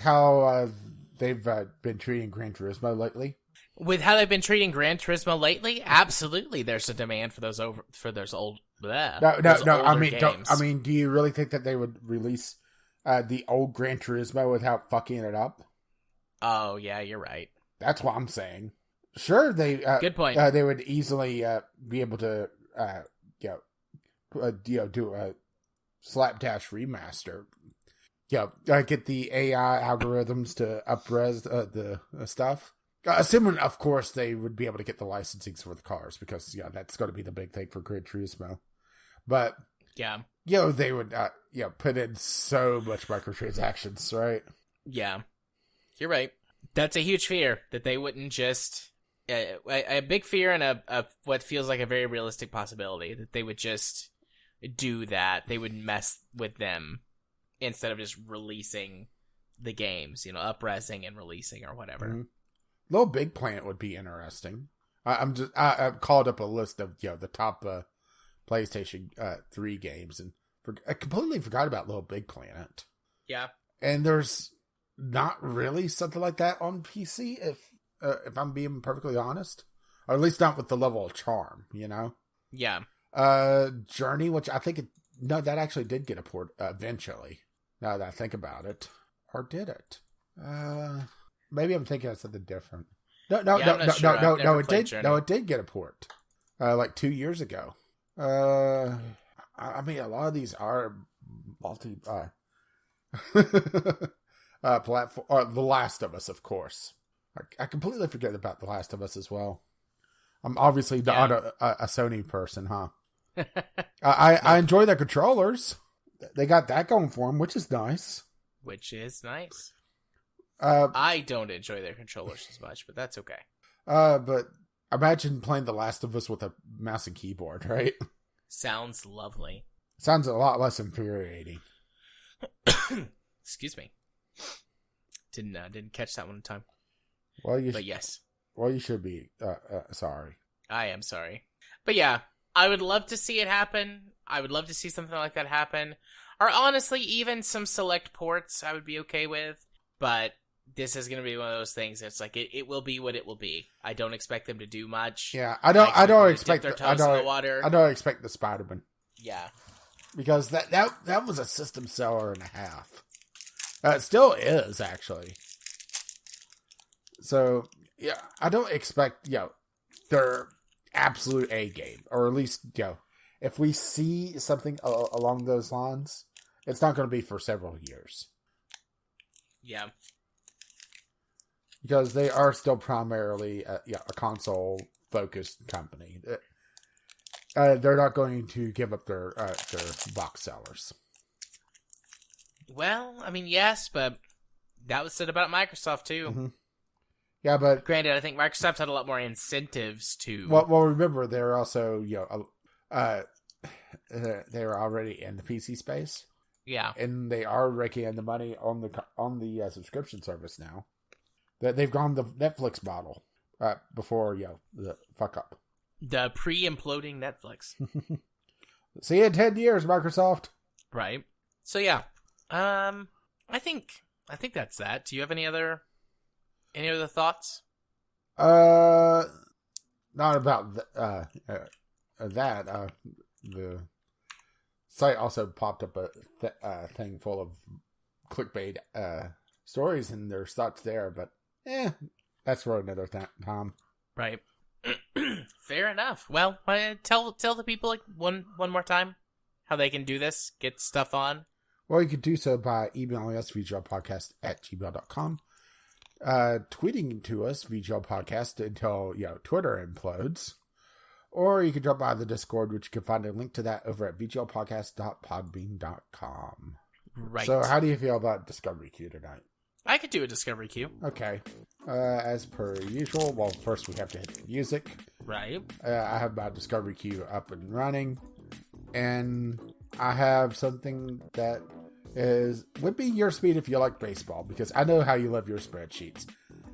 how they've been treating Gran Turismo lately. With how they've been treating Gran Turismo lately, absolutely, there's a demand for those old. I mean, do you really think that they would release the old Gran Turismo without fucking it up? Oh yeah, you're right. That's what I'm saying. Sure, they good point. They would easily be able to do a slapdash remaster. Get the AI algorithms to up-res the stuff. Assuming, of course, they would be able to get the licensing for the cars, because that's going to be the big thing for Gran Turismo. But they would put in so much microtransactions, right? Yeah, you're right. That's a huge fear that they wouldn't just a big fear, and a what feels like a very realistic possibility that they would just do that. They would mess with them instead of just releasing the games, up-resing and releasing or whatever. Mm-hmm. Little Big Planet would be interesting. I've called up a list of the top PlayStation 3 games, and I completely forgot about Little Big Planet. Yeah, And there's not really something like that on PC, if I'm being perfectly honest. Or at least not with the level of charm, you know? Yeah. Journey, which I think that actually did get a port eventually. Now that I think about it. Or did it? Maybe I'm thinking of something different. No, it did. Journey. No, it did get a port. Like 2 years ago. I mean, a lot of these are multi platform. The Last of Us, of course. I completely forget about The Last of Us as well. I'm obviously not a Sony person, huh? I enjoy the controllers. They got that going for them, which is nice. I don't enjoy their controllers as much, but that's okay. But imagine playing The Last of Us with a mouse and keyboard, right? Sounds lovely. Sounds a lot less infuriating. Excuse me. Didn't catch that one in time. Yes. Well, you should be sorry. I am sorry. But yeah, I would love to see it happen. I would love to see something like that happen. Or honestly, even some select ports I would be okay with. But this is going to be one of those things that's like, it will be what it will be. I don't expect them to do much. Yeah, I don't expect their toes in the water. I don't expect the Spider-Man. Yeah. Because that was a system seller and a half. It still is, actually. So, yeah, I don't expect, their absolute A game. Or at least, if we see something along those lines, it's not going to be for several years. Yeah. Because they are still primarily a console-focused company. They're not going to give up their box sellers. Well, I mean, yes, but that was said about Microsoft, too. Mm-hmm. Yeah, but... Granted, I think Microsoft had a lot more incentives to... Well, remember, they're also, they're already in the PC space. Yeah. And they are raking in the money on the subscription service now. They've gone the Netflix model before, the fuck up. The pre-imploding Netflix. See you in 10 years, Microsoft. Right. So, yeah. I think that's that. Do you have any other thoughts? Not about that. The site also popped up a thing full of clickbait stories, and there's thoughts there, but that's for another time. Right. Fair enough. Well, tell the people one more time how they can do this, get stuff on. Well, you could do so by emailing us, vglpodcast@gmail.com, tweeting to us, VGLpodcast, until, Twitter implodes. Or you can drop by the Discord, which you can find a link to that over at vglpodcast.podbean.com. Right. So how do you feel about Discovery Queue tonight? I could do a Discovery Queue. Okay. As per usual, well, first we have to hit the music. Right. I have my Discovery Queue up and running. And I have something that would be your speed if you like baseball, because I know how you love your spreadsheets.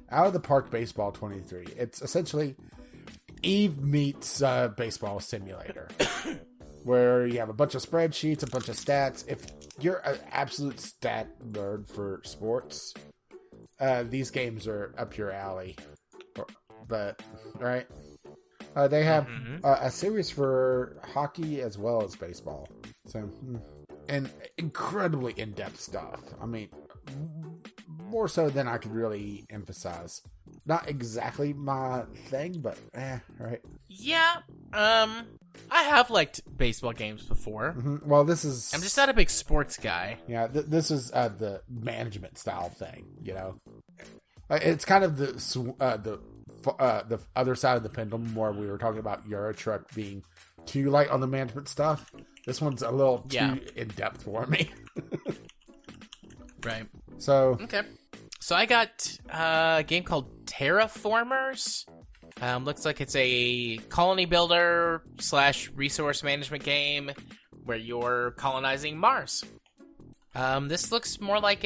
Out of the Park Baseball 23. It's essentially Eve meets Baseball Simulator, where you have a bunch of spreadsheets, a bunch of stats. If you're an absolute stat nerd for sports, these games are up your alley. But, right? They have a series for hockey as well as baseball. So, and incredibly in-depth stuff. I mean, more so than I could really emphasize. Not exactly my thing, but right. Yeah, I have liked baseball games before. Mm-hmm. Well, I'm just not a big sports guy. Yeah, this is the management style thing. It's kind of the other side of the pendulum where we were talking about Eurotruck being too light on the management stuff. This one's a little too in depth for me. Right. So okay. So I got a game called Terraformers. Looks like it's a colony builder / resource management game where you're colonizing Mars. This looks more like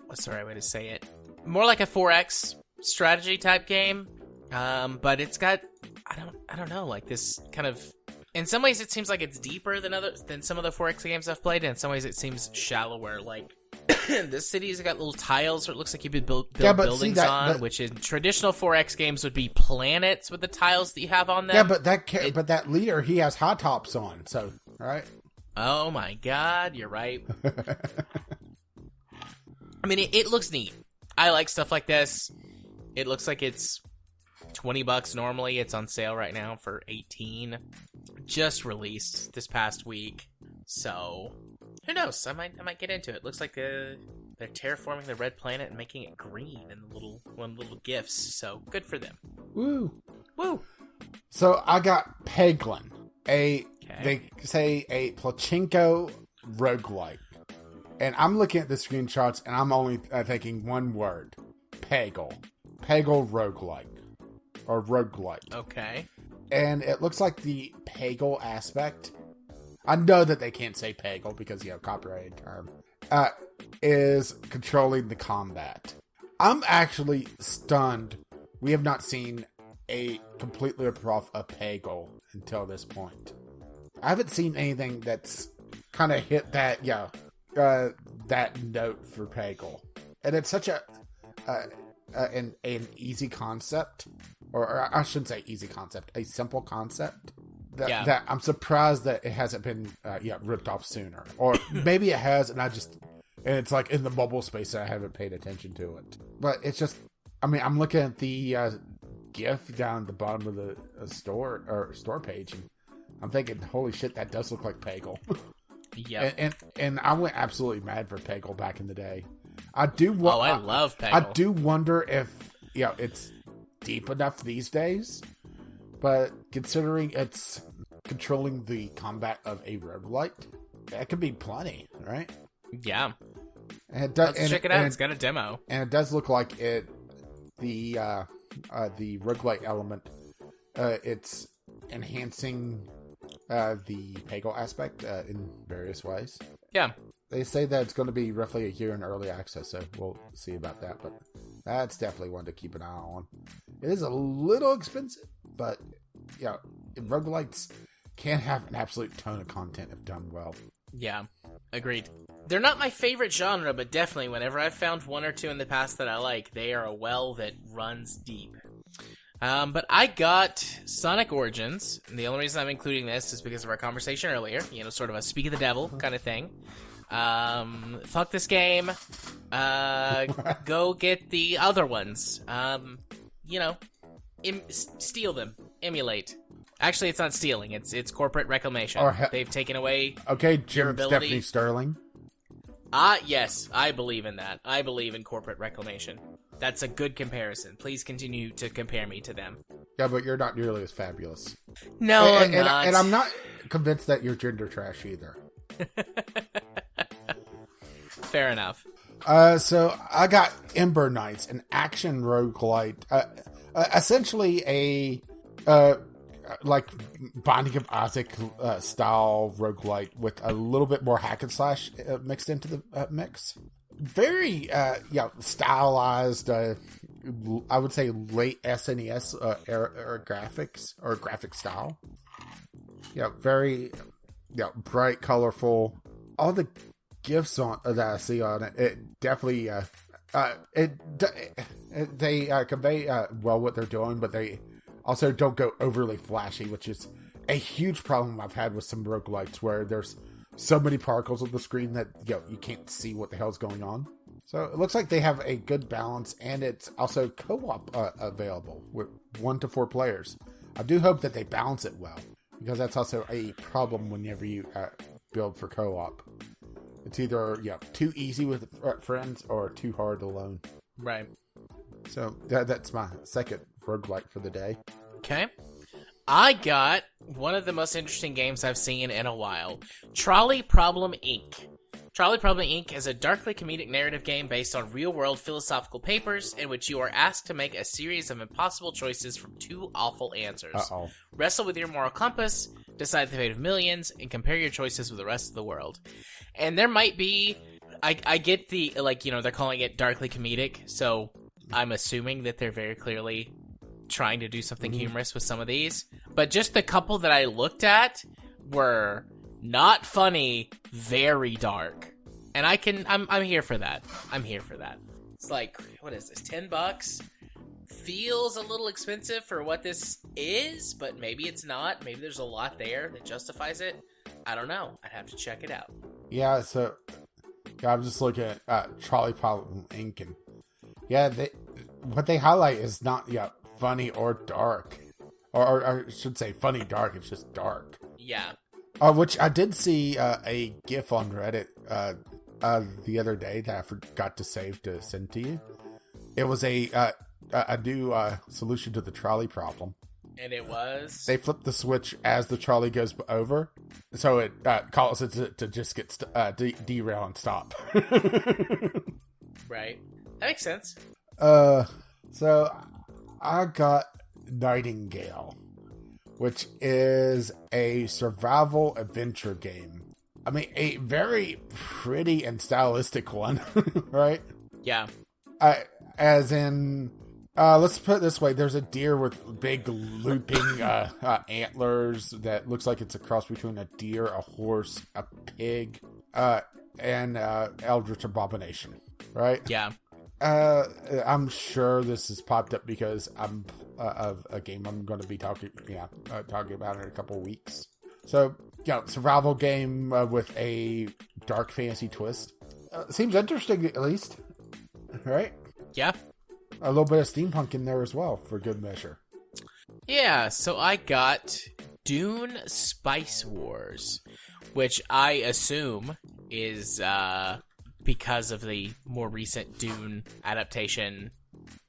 what's the right way to say it? More like a 4X strategy type game. But it's got, I don't know, like this kind of, in some ways it seems like it's deeper than some of the 4X games I've played, and in some ways it seems shallower. Like This city's got little tiles, or it looks like you could build but buildings which in traditional 4X games would be planets with the tiles that you have on them. Yeah, but that leader, he has hot tops on, so, right? Oh my god, you're right. I mean, it looks neat. I like stuff like this. It looks like it's $20 normally. It's on sale right now for $18. Just released this past week. So, who knows? I might get into it. Looks like they're terraforming the red planet and making it green in little gifts. So, good for them. Woo. Woo. So, I got Peglin. They say a Pachinko roguelike. And I'm looking at the screenshots, and I'm only thinking one word. Peggle. Peggle roguelike. Or roguelike. Okay. And it looks like the Peggle aspect, I know that they can't say Peggle because, copyrighted term, is controlling the combat. I'm actually stunned. We have not seen a completely rip-off of Peggle until this point. I haven't seen anything that's kind of hit that, that note for Peggle. And it's such an easy concept, or I shouldn't say easy concept, a simple concept that I'm surprised that it hasn't been ripped off sooner, or maybe it has, and it's like in the mobile space that I haven't paid attention to it. But it's just, I mean, I'm looking at the GIF down at the bottom of the store page, and I'm thinking, holy shit, that does look like Peggle. Yeah, and I went absolutely mad for Peggle back in the day. I love Peggle. I do wonder if it's deep enough these days, but considering it's controlling the combat of a roguelike, that could be plenty, right? Yeah. And Let's check it out. It's got a demo, and it does look like the roguelike element. It's enhancing the Peggle aspect in various ways. Yeah. They say that it's going to be roughly a year in early access, so we'll see about that. But that's definitely one to keep an eye on. It is a little expensive, but roguelikes can have an absolute ton of content if done well. Yeah, agreed. They're not my favorite genre, but definitely whenever I've found one or two in the past that I like, they are a well that runs deep. But I got Sonic Origins, and the only reason I'm including this is because of our conversation earlier, sort of a speak of the devil kind of thing. Fuck this game. Go get the other ones. Steal them. Emulate. Actually, it's not stealing. It's corporate reclamation. They've taken away Jim Stephanie Sterling. Yes, I believe in that. I believe in corporate reclamation. That's a good comparison. Please continue to compare me to them. Yeah, but you're not nearly as fabulous. No, I'm not. And I'm not convinced that you're gender trash either. Fair enough. So I got Ember Knights, an action roguelite. Essentially a like Binding of Isaac style roguelite with a little bit more hack and slash mixed into the mix. Very stylized, I would say late SNES era graphics or graphic style. Very bright, colorful. All the GIFs that I see on it, it definitely they convey well what they're doing, but they also don't go overly flashy, which is a huge problem I've had with some roguelites where there's so many particles on the screen that you can't see what the hell's going on. So it looks like they have a good balance, and it's also co-op available with 1 to 4 players. I do hope that they balance it well, because that's also a problem whenever you build for co-op. It's either too easy with friends or too hard alone. Right. So that's my second roguelike for the day. Okay. I got one of the most interesting games I've seen in a while. Trolley Problem Inc. Trolley Problem Inc. is a darkly comedic narrative game based on real-world philosophical papers in which you are asked to make a series of impossible choices from 2 awful answers. Uh-oh. Wrestle with your moral compass, decide the fate of millions, and compare your choices with the rest of the world. And there might be... I get the, they're calling it darkly comedic, so I'm assuming that they're very clearly trying to do something humorous with some of these. But just the couple that I looked at were not funny, very dark. And I'm here for that. I'm here for that. It's like, what is this, $10? Feels a little expensive for what this is, but maybe it's not. Maybe there's a lot there that justifies it. I don't know. I'd have to check it out. Yeah, so I'm just looking at Trolley Problem Inc. And what they highlight is not funny or dark. Or I should say funny dark, it's just dark. Yeah. Which I did see a GIF on Reddit the other day that I forgot to save to send to you. It was a new solution to the trolley problem. And it was? They flip the switch as the trolley goes over, so it calls it to just get derail and stop. Right. That makes sense. So I got Nightingale, which is a survival adventure game. I mean, a very pretty and stylistic one, right? Yeah. As in, let's put it this way: there's a deer with big looping antlers that looks like it's a cross between a deer, a horse, a pig, and Eldritch Abomination, right? Yeah. I'm sure this has popped up because I'm of a game I'm going to be talking about in a couple of weeks. So, survival game with a dark fantasy twist. Seems interesting, at least. Right? Yeah. A little bit of steampunk in there as well, for good measure. Yeah, so I got Dune Spice Wars, which I assume is because of the more recent Dune adaptation,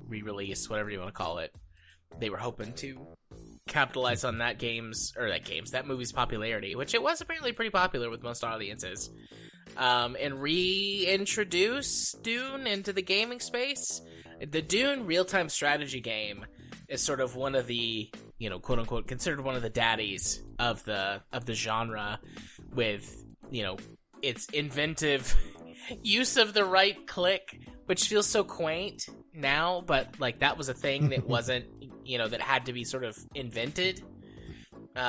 re-release, whatever you want to call it. They were hoping to capitalize on that movie's popularity, which it was apparently pretty popular with most audiences, and reintroduce Dune into the gaming space. The Dune real-time strategy game is sort of one of the, quote-unquote, considered one of the daddies of the genre, with, its inventive use of the right click, which feels so quaint now, but like that was a thing that wasn't, that had to be sort of invented. There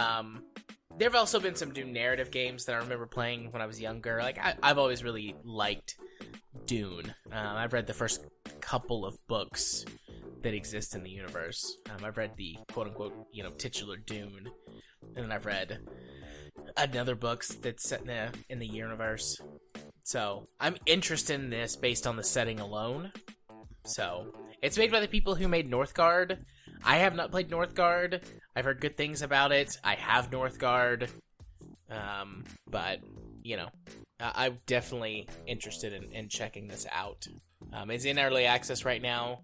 have also been some Dune narrative games that I remember playing when I was younger. Like I've always really liked Dune. I've read the first couple of books that exist in the universe. I've read the quote-unquote, titular Dune, and then I've read another books that's set in the universe. So I'm interested in this based on the setting alone. So it's made by the people who made Northgard. I have not played Northgard. I've heard good things about it. I have Northgard. But, I'm definitely interested in checking this out. It's in early access right now.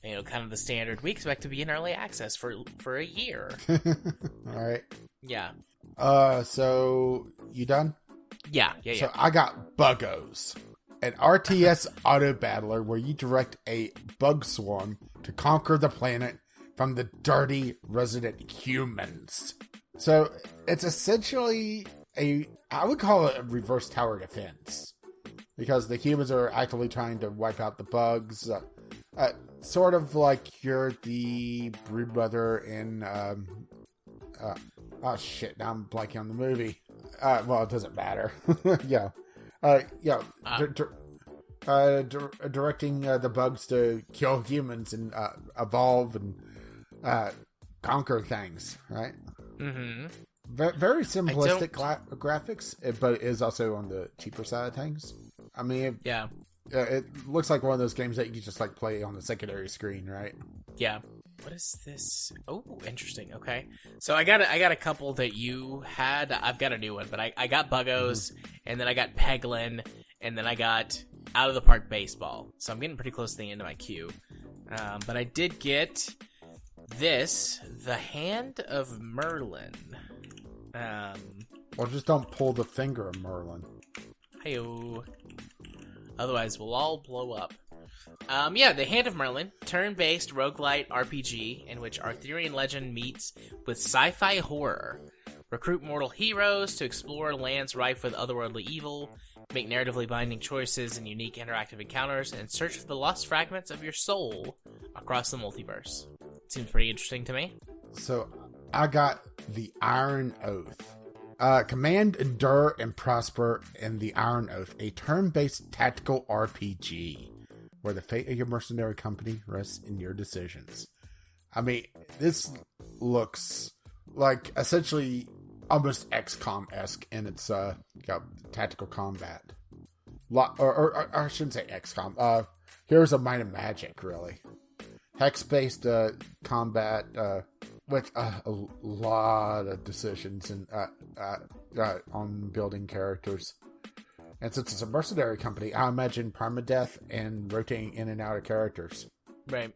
Kind of the standard. We expect to be in early access for a year. All right. Yeah. So you done? Yeah. So I got Buggos, an RTS auto battler where you direct a bug swarm to conquer the planet from the dirty resident humans. So it's essentially I would call it a reverse tower defense, because the humans are actively trying to wipe out the bugs. Sort of like you're the broodmother in oh shit, now I'm blanking on the movie. Well, it doesn't matter. Directing the bugs to kill humans and evolve and conquer things, right? Mm-hmm. Very simplistic graphics, but it is also on the cheaper side of things. I mean, it looks like one of those games that you just like play on the secondary screen, right? Yeah. What is this? Oh, interesting. Okay. So I got a couple that you had. I've got a new one, but I got Buggos, and then I got Peglin, and then I got Out of the Park Baseball. So I'm getting pretty close to the end of my queue. But I did get this, The Hand of Merlin. Or just don't pull the finger of Merlin. Hi-yo. Otherwise, we'll all blow up. The Hand of Merlin, turn-based roguelite RPG in which Arthurian legend meets with sci-fi horror. Recruit mortal heroes to explore lands rife with otherworldly evil, make narratively binding choices and unique interactive encounters, and search for the lost fragments of your soul across the multiverse. Seems pretty interesting to me. So, I got The Iron Oath, Command, Endure, and Prosper in the Iron Oath, a turn-based tactical RPG where the fate of your mercenary company rests in your decisions. I mean, this looks like essentially almost XCOM-esque in its tactical combat. Or I shouldn't say XCOM. Here's a Might and Magic, really. Hex-based combat with a lot of decisions and on building characters. And since it's a mercenary company, I imagine permadeath and rotating in and out of characters. Right.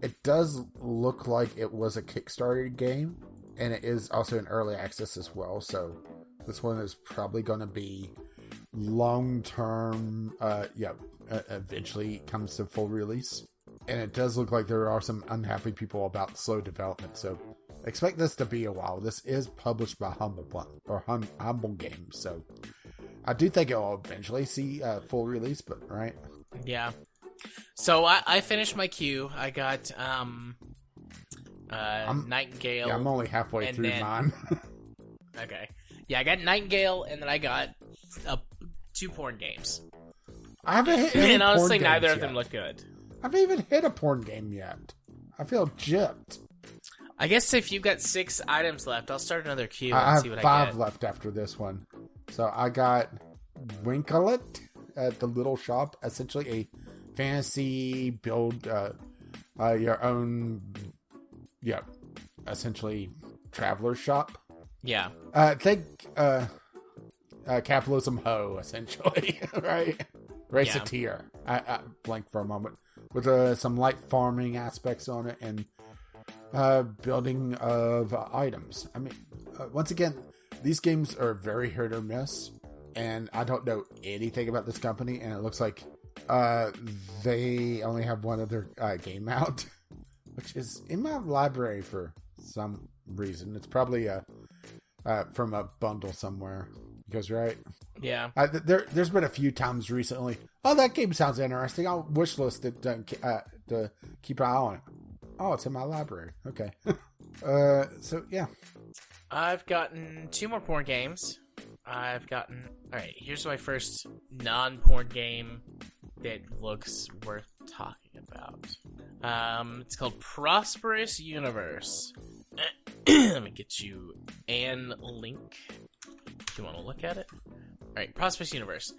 It does look like it was a Kickstarter game, and it is also in early access as well. So this one is probably going to be long-term. Eventually comes to full release. And it does look like there are some unhappy people about slow development. So expect this to be a while. This is published by Humble Games. So I do think it will eventually see full release, but right? Yeah. So I finished my queue. I got Nightingale. Yeah, I'm only halfway through mine. Okay. Yeah, I got Nightingale, and then I got 2 porn games. I haven't hit any and honestly, porn neither games of them yet. look good. I haven't even hit a porn game yet. I feel gypped. I guess if you've got 6 items left, I'll start another queue I and have see what I 5 get. left after this one. So I got Winklet at the Little Shop, essentially a fantasy build your own, essentially traveler shop. Yeah. Think capitalism ho, essentially, right? Raceteer. I blanked for a moment. With some light farming aspects on it and building of items. I mean, once again, these games are very hit or miss, and I don't know anything about this company, and it looks like they only have one other game out, which is in my library for some reason. It's probably from a bundle somewhere. Because, right? Yeah. There's been a few times recently. Oh, that game sounds interesting. I'll wishlist it to keep an eye on it. Oh, it's in my library. Okay. So, yeah. I've gotten 2 more porn games. Alright, here's my first non-porn game that looks worth talking about. It's called Prosperous Universe. Let me get you an link. If you want to look at it. Alright, Prosperous Universe.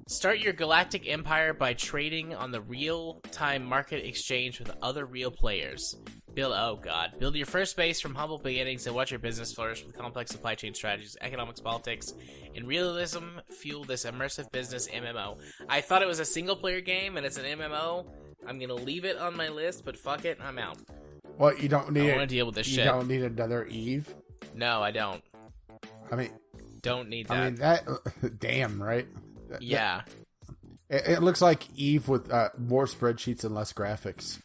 Start your galactic empire by trading on the real-time market exchange with other real players. Build your first base from humble beginnings and watch your business flourish with complex supply chain strategies, economics, politics, and realism fuel this immersive business MMO. I thought it was a single-player game, and it's an MMO. I'm gonna leave it on my list, but fuck it, I'm out. Well, you don't need I want to deal with this shit. You don't need another Eve? No, I don't. I mean... Don't need that. I mean, that... Damn, right? Yeah. It looks like Eve with more spreadsheets and less graphics.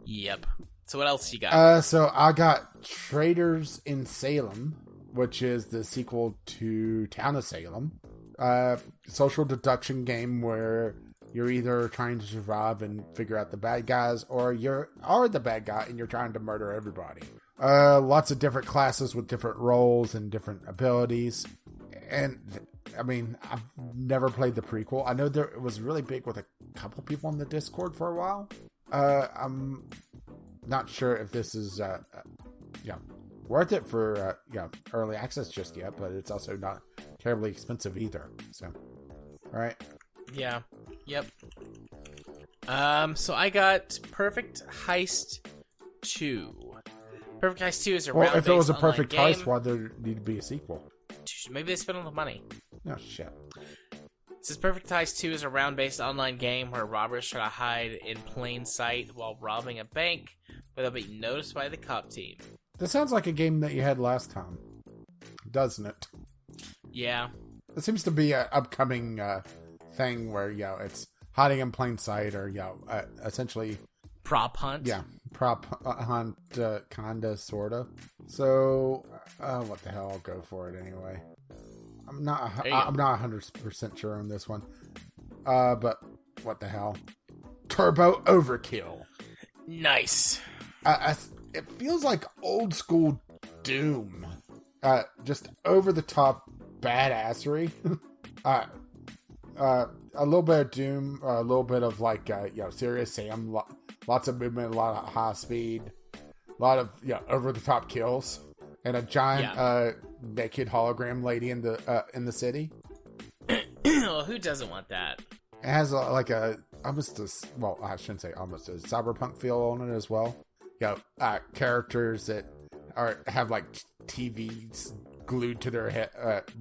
Yep. So what else you got? So I got Traders in Salem, which is the sequel to Town of Salem. Social deduction game where you're either trying to survive and figure out the bad guys, or you are the bad guy and you're trying to murder everybody. Lots of different classes with different roles and different abilities. And, I mean, I've never played the prequel. I know it was really big with a couple people on the Discord for a while. I'm not sure if this is, worth it for, early access just yet, but it's also not terribly expensive either. So, all right. Yeah. Yep. So I got Perfect Heist 2. Perfect Heist 2 is a round-based Well, if it was a perfect game. heist, why there need to be a sequel? Maybe they spent all the money. Oh, shit. It says Perfect Heist 2 is a round-based online game where robbers try to hide in plain sight while robbing a bank without being noticed by the cop team. This sounds like a game that you had last time, doesn't it? Yeah. It seems to be an upcoming thing where, it's hiding in plain sight or, essentially... Prop hunt? Yeah, prop hunt, kinda, sorta. So, what the hell, I'll go for it anyway. I'm not 100% sure on this one. But, what the hell. Turbo Overkill. Nice. It feels like old school Doom. just over the top badassery. A little bit of Doom, a little bit of like Serious Sam, lots of movement, a lot of high speed, a lot of over the top kills, and a giant naked hologram lady in the city. Well, who doesn't want that? It has I shouldn't say almost a cyberpunk feel on it as well. Characters that have like TVs glued to their head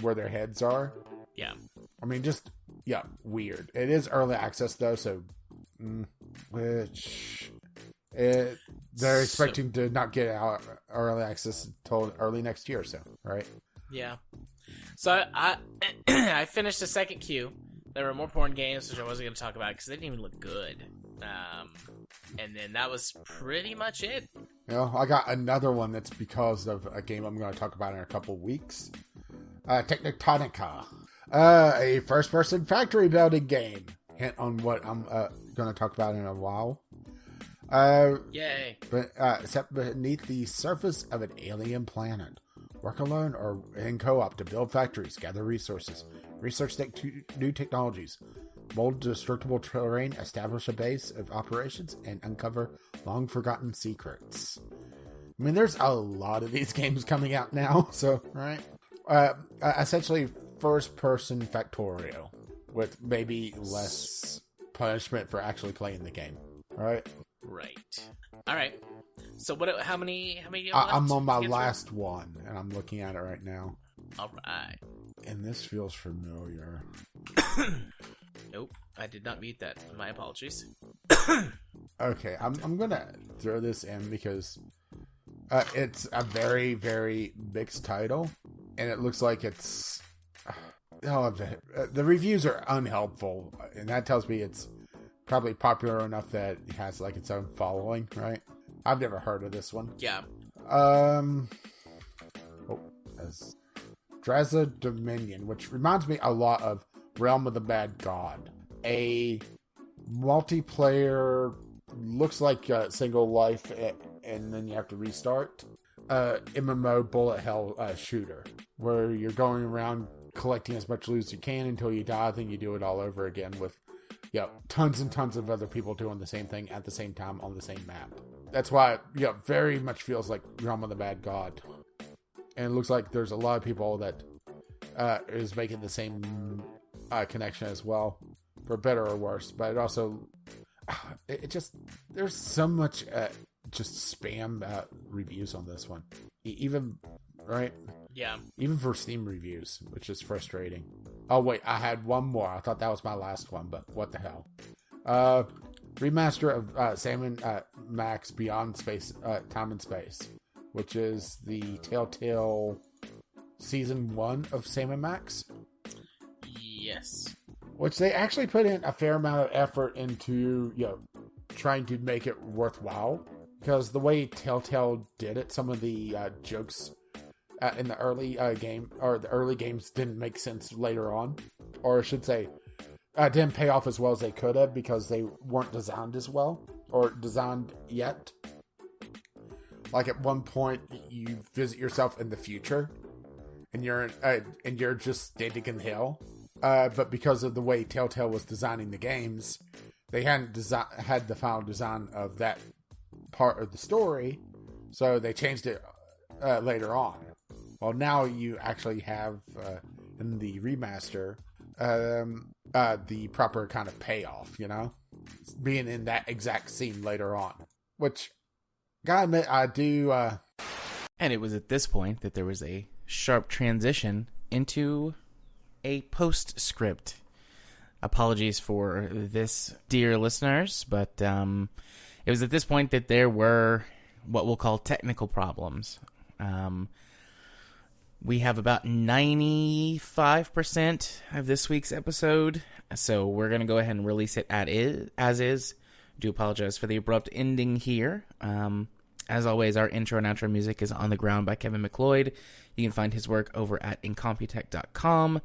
where their heads are. Yeah. I mean, just weird. It is early access though, so they're expecting to not get out early access until early next year, so right? Yeah. So I I finished the second queue. There were more porn games, which I wasn't going to talk about because they didn't even look good. And then that was pretty much it. I got another one that's because of a game I'm going to talk about in a couple weeks. Techraptor. A first-person factory building game. Hint on what I'm going to talk about in a while. Yay. But set beneath the surface of an alien planet. Work alone or in co-op to build factories, gather resources, research new technologies, mold destructible terrain, establish a base of operations, and uncover long-forgotten secrets. I mean, there's a lot of these games coming out now, so, right? Essentially, first-person factorial, with maybe less punishment for actually playing the game, right? Right. All right. So how many do you have left? I'm on my last one, and I'm looking at it right now. All right. And this feels familiar. Nope, I did not mute that. My apologies. Okay, I'm gonna throw this in because it's a very, very mixed title, and it looks like it's... the reviews are unhelpful, and that tells me it's probably popular enough that it has like its own following, right? I've never heard of this one. Yeah. Draza Dominion, which reminds me a lot of Realm of the Bad God. A multiplayer, looks like a single life, and then you have to restart. MMO bullet hell shooter, where you're going around collecting as much loot as you can until you die, then you do it all over again with tons and tons of other people doing the same thing at the same time on the same map. That's why it very much feels like Realm of the Bad God. And it looks like there's a lot of people that is making the same connection as well, for better or worse. But it also, there's so much just spam reviews on this one. Even, right? Yeah. Even for Steam reviews, which is frustrating. Oh, wait, I had one more. I thought that was my last one, but what the hell. Remaster of Sam & Max Beyond Space, Time and Space, which is the Telltale Season 1 of Sam & Max. Yes. Which they actually put in a fair amount of effort into, trying to make it worthwhile. Because the way Telltale did it, some of the jokes in the early game, or the early games, didn't make sense later on. Or I should say, didn't pay off as well as they could have because they weren't designed as well, or designed yet. Like at one point, you visit yourself in the future, and you're just standing in hell. But because of the way Telltale was designing the games, they hadn't had the final design of that part of the story, so they changed it later on. Well, now you actually have in the remaster the proper kind of payoff, being in that exact scene later on. Which, gotta admit, I do. And it was at this point that there was a sharp transition into a postscript. Apologies for this, dear listeners, but it was at this point that there were what we'll call technical problems. We have about 95% of this week's episode, so we're going to go ahead and release it as is. Do apologize for the abrupt ending here. As always, our intro and outro music is On the Ground by Kevin MacLeod. You can find his work over at incompetech.com.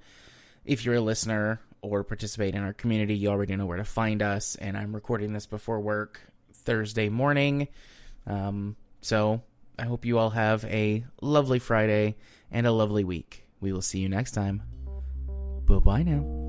If you're a listener or participate in our community, you already know where to find us, and I'm recording this before work Thursday morning. So I hope you all have a lovely Friday and a lovely week. We will see you next time. Bye-bye now.